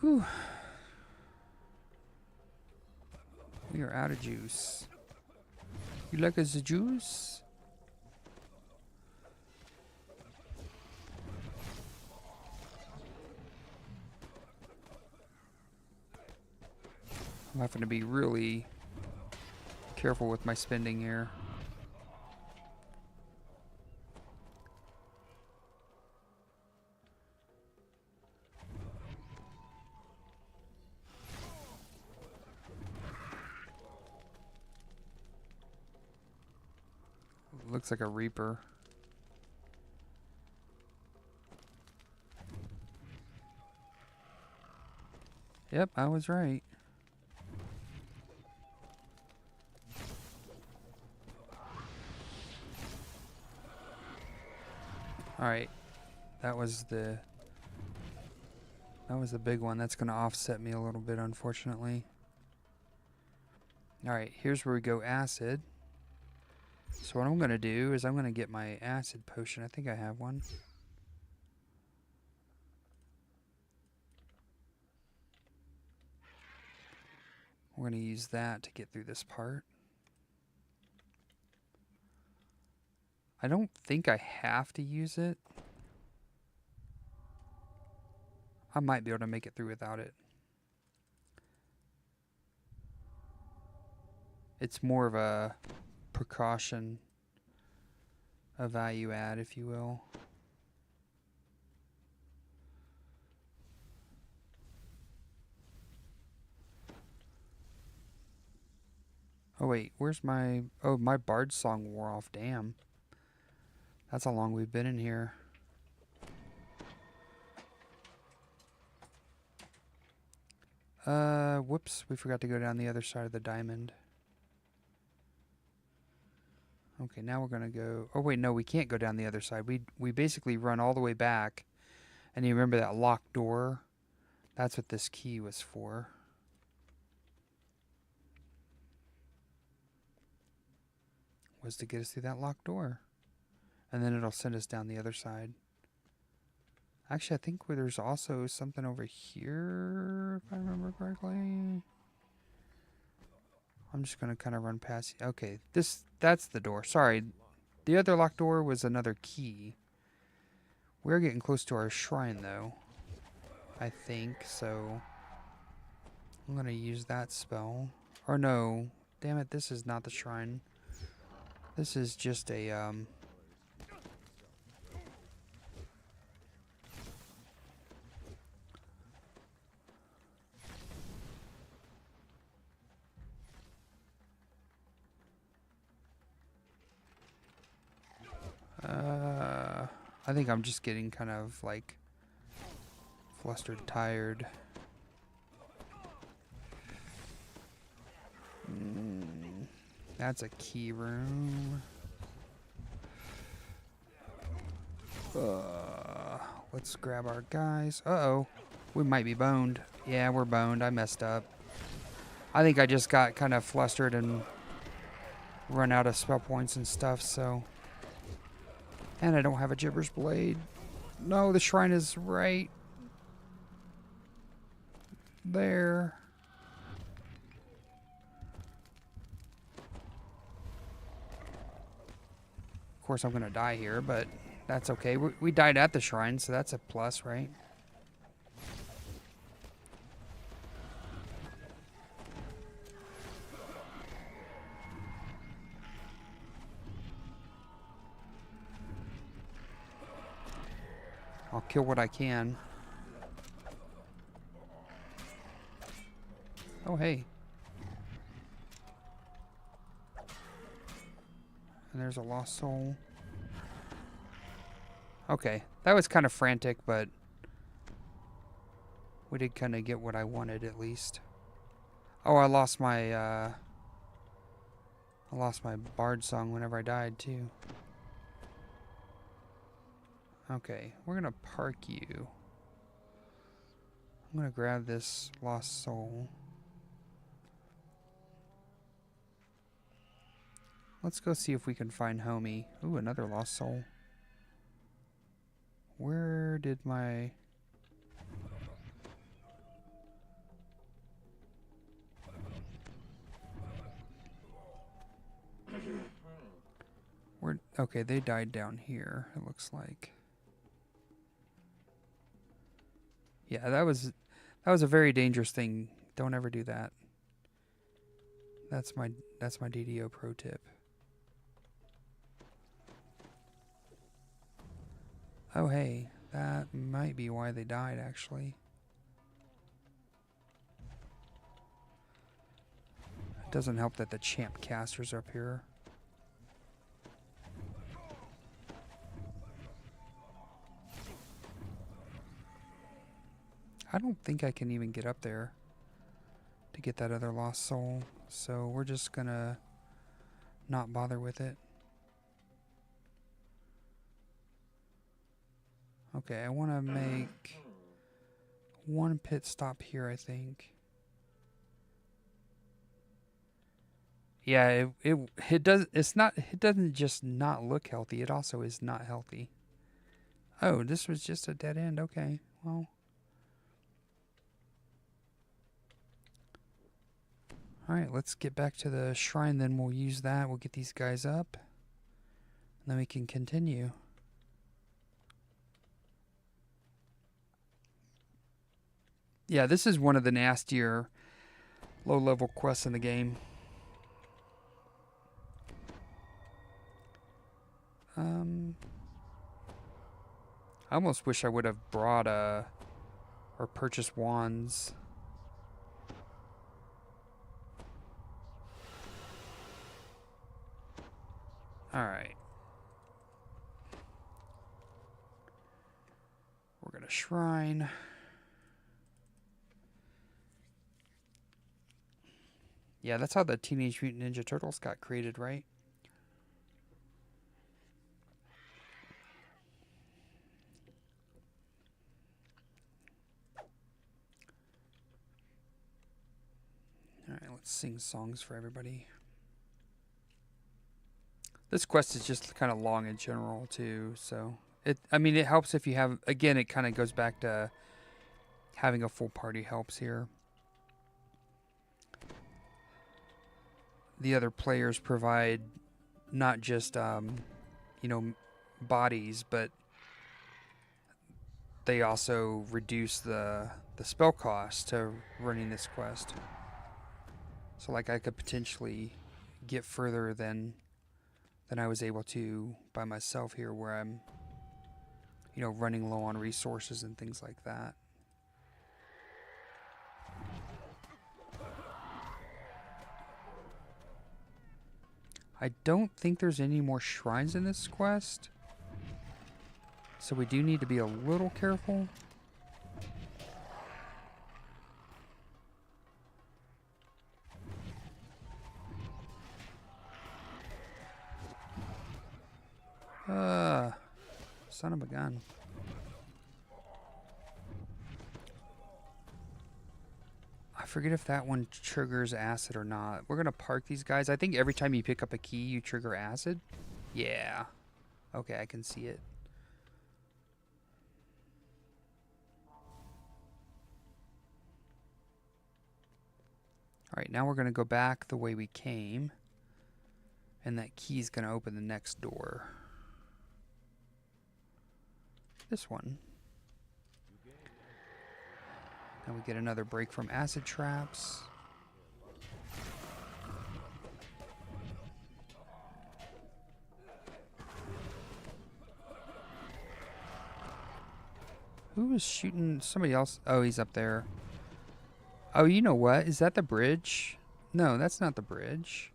Whew. We are out of juice. You like us a juice? I'm having to be really careful with my spending here. Looks like a Reaper. Yep, I was right. Alright. That was the big one. That's gonna offset me a little bit, unfortunately. Alright, here's where we go acid. So what I'm going to do is I'm going to get my acid potion. I think I have one. We're going to use that to get through this part. I don't think I have to use it. I might be able to make it through without it. It's more of a precaution, a value add, if you will. Oh wait, where's my... Oh, my bard song wore off. Damn. That's how long we've been in here. Whoops. We forgot to go down the other side of the diamond. Okay, now we're going to go... Oh wait, no, we can't go down the other side. We basically run all the way back. And you remember that locked door? That's what this key was for. Was to get us through that locked door. And then it'll send us down the other side. Actually, I think there's also something over here, if I remember correctly. I'm just going to kind of run past... Okay, that's the door. Sorry. The other locked door was another key. We're getting close to our shrine, though. I think, so... I'm going to use that spell. Or no. Damn it, this is not the shrine. This is just a, I think I'm just getting kind of, like, flustered, tired. That's a key room. Let's grab our guys. Uh-oh. We might be boned. Yeah, we're boned. I messed up. I think I just got kind of flustered and run out of spell points and stuff, so... And I don't have a Gibber's Blade. No, the shrine is right there. Of course, I'm going to die here, but that's okay. We died at the shrine, so that's a plus, right? I'll kill what I can. Oh, hey. And there's a lost soul. Okay. That was kind of frantic, but we did kind of get what I wanted, at least. Oh, I lost my bard song whenever I died, too. Okay, we're gonna park you. I'm gonna grab this lost soul. Let's go see if we can find Homie. Ooh, another lost soul. Where did my... Okay, they died down here, it looks like. Yeah, that was a very dangerous thing. Don't ever do that. That's my DDO pro tip. Oh hey, that might be why they died actually. It doesn't help that the champ casters are up here. I don't think I can even get up there to get that other lost soul, so we're just gonna not bother with it. Okay, I want to make one pit stop here, I think. Yeah, it does. It doesn't just not look healthy. It also is not healthy. Oh, this was just a dead end. Okay, well. Alright, let's get back to the shrine, then we'll use that. We'll get these guys up. And then we can continue. Yeah, this is one of the nastier low-level quests in the game. I almost wish I would have brought or purchased wands. Alright. We're gonna shrine. Yeah, that's how the Teenage Mutant Ninja Turtles got created, right? Alright, let's sing songs for everybody. This quest is just kind of long in general, too, so... I mean, it helps if you have... Again, it kind of goes back to having a full party helps here. The other players provide not just, you know, bodies, but they also reduce the spell cost to running this quest. So, like, I could potentially get further than I was able to by myself here, where I'm, you know, running low on resources and things like that. I don't think there's any more shrines in this quest, so we do need to be a little careful. Son of a gun. I forget if that one triggers acid or not. We're gonna park these guys. I think every time you pick up a key, you trigger acid. Yeah. Okay, I can see it. Alright, now we're gonna go back the way we came. And that key's gonna open the next door. This one. And we get another break from acid traps. Who is shooting? Somebody else. Oh, he's up there. Oh, you know what? Is that the bridge? No, that's not the bridge.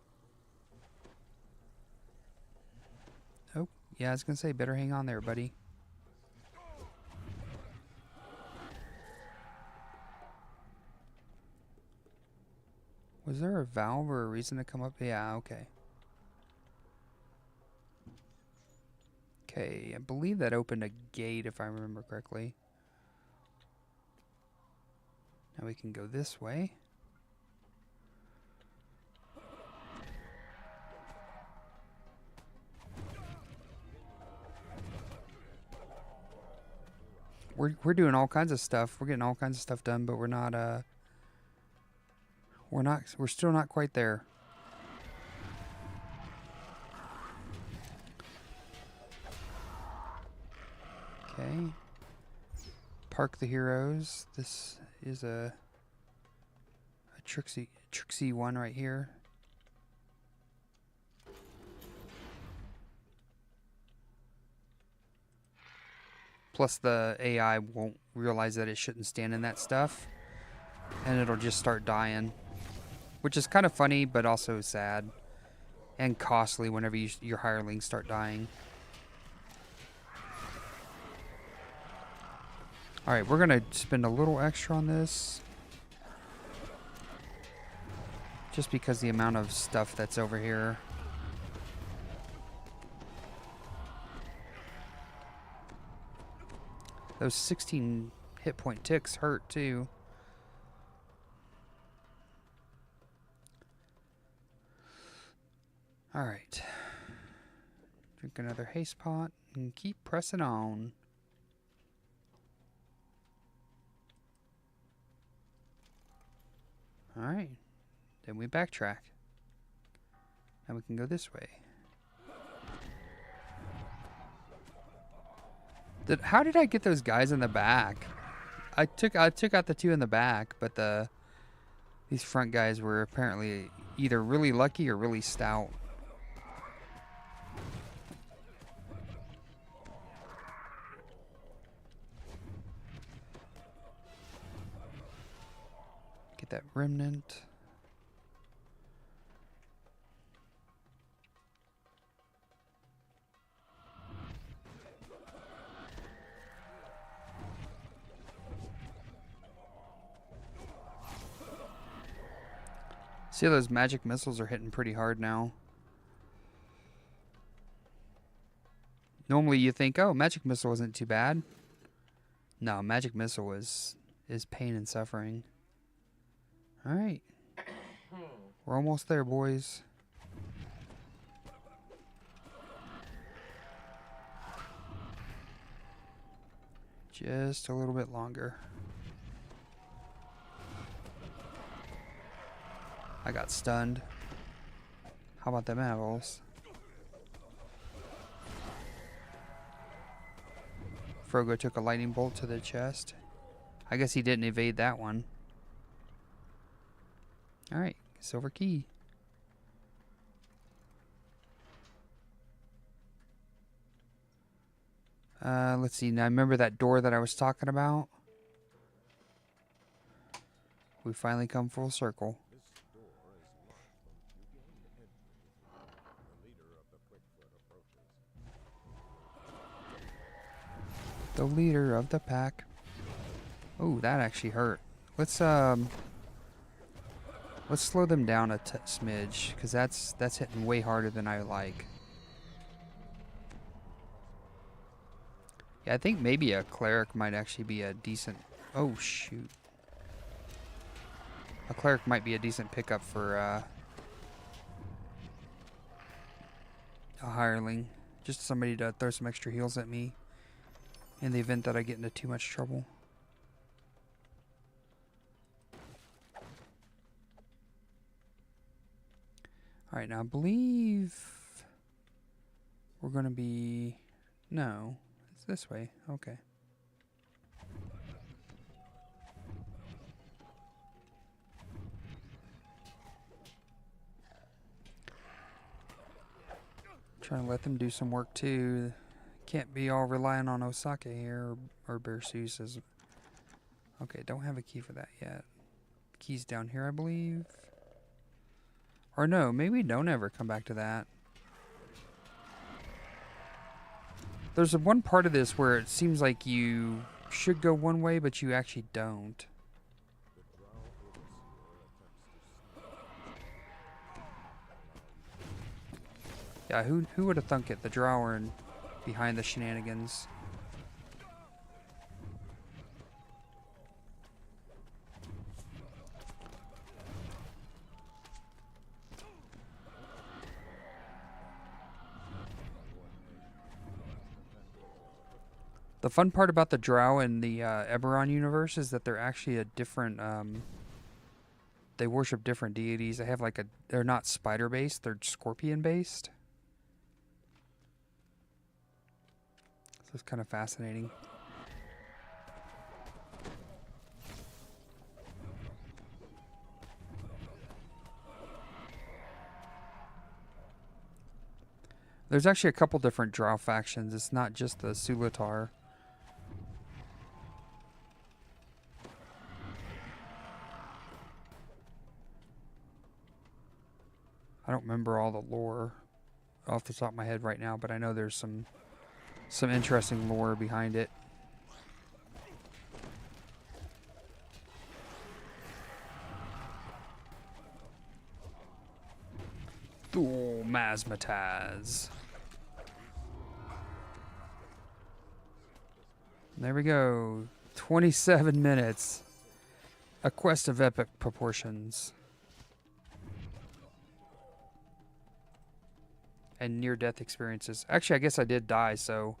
Oh, yeah, I was going to say, better hang on there, buddy. Was there a valve or a reason to come up? Yeah, okay. Okay, I believe that opened a gate, if I remember correctly. Now we can go this way. We're doing all kinds of stuff. We're getting all kinds of stuff done, but we're still not quite there. Okay. Park the heroes. This is a tricksy one right here. Plus the AI won't realize that it shouldn't stand in that stuff, and it'll just start dying, which is kind of funny but also sad and costly whenever your hirelings start dying. Alright, we're gonna spend a little extra on this, just because the amount of stuff that's over here. Those 16 hit point ticks hurt too. Alright. Drink another haste pot and keep pressing on. Alright. Then we backtrack. Now we can go this way. How did I get those guys in the back? I took out the two in the back, but these front guys were apparently either really lucky or really stout. Get that remnant. See, those magic missiles are hitting pretty hard now. Normally you think, oh, magic missile wasn't too bad. No, magic missile is pain and suffering. Alright. We're almost there, boys. Just a little bit longer. I got stunned. How about them apples? Frogo took a lightning bolt to the chest. I guess he didn't evade that one. Alright, silver key. Let's see. Now, remember that door that I was talking about? We finally come full circle. The leader of the pack. Oh, that actually hurt. Let's slow them down a smidge, because that's hitting way harder than I like. Yeah, I think maybe a cleric might actually be a decent... Oh, shoot. A cleric might be a decent pickup for a hireling. Just somebody to throw some extra heals at me in the event that I get into too much trouble. Alright, now I believe we're going to be... No. This way, okay. Trying to let them do some work too. Can't be all relying on Osaka here or Bersus as. Okay, don't have a key for that yet. Key's down here, I believe. Or no, maybe don't ever come back to that. There's one part of this where it seems like you should go one way, but you actually don't. Yeah, who would have thunk it? The Drow and behind the shenanigans. The fun part about the Drow in the Eberron universe is that they're actually a different, they worship different deities. They have like a, they're not spider-based, they're scorpion-based. So it's kind of fascinating. There's actually a couple different Drow factions. It's not just the Sulatar. I don't remember all the lore off the top of my head right now, but I know there's some interesting lore behind it. Oh, Mazmataz. There we go. 27 minutes. A quest of epic proportions. And near-death experiences. Actually, I guess I did die, so...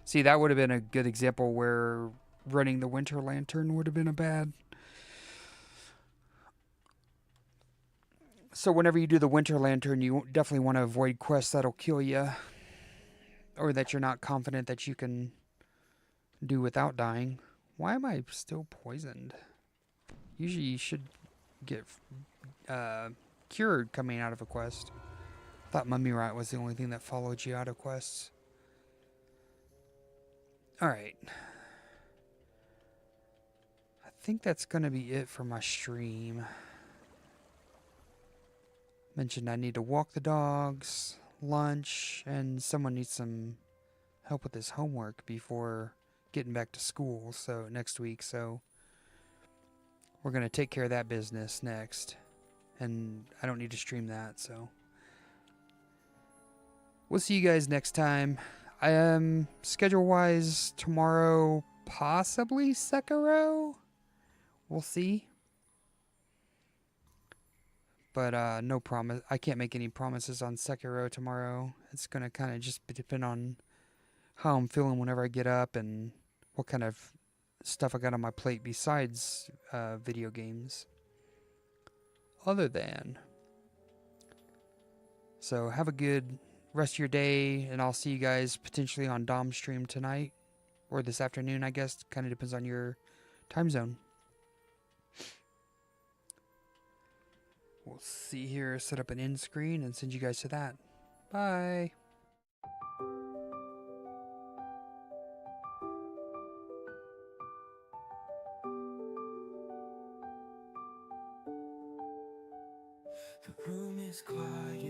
See, that would have been a good example where running the Winter Lantern would have been a bad... So whenever you do the Winter Lantern, you definitely want to avoid quests that'll kill you. Or that you're not confident that you can do without dying. Why am I still poisoned? Usually you should get cured coming out of a quest. I thought Mummy Rot was the only thing that followed you out of quests. Alright. I think that's going to be it for my stream. Mentioned I need to walk the dogs, lunch, and someone needs some help with his homework before getting back to school, next week, so we're going to take care of that business next. and I don't need to stream that, so we'll see you guys next time. Schedule-wise, tomorrow, possibly Sekiro. We'll see. But no promise. I can't make any promises on Sekiro tomorrow. It's going to kind of just depend on how I'm feeling whenever I get up and what kind of stuff I got on my plate besides video games. Other than. So have a good rest of your day, and I'll see you guys potentially on Dom's stream tonight or this afternoon, I guess. Kind of depends on your time zone. We'll see here, set up an end screen and send you guys to that. Bye. The room is quiet.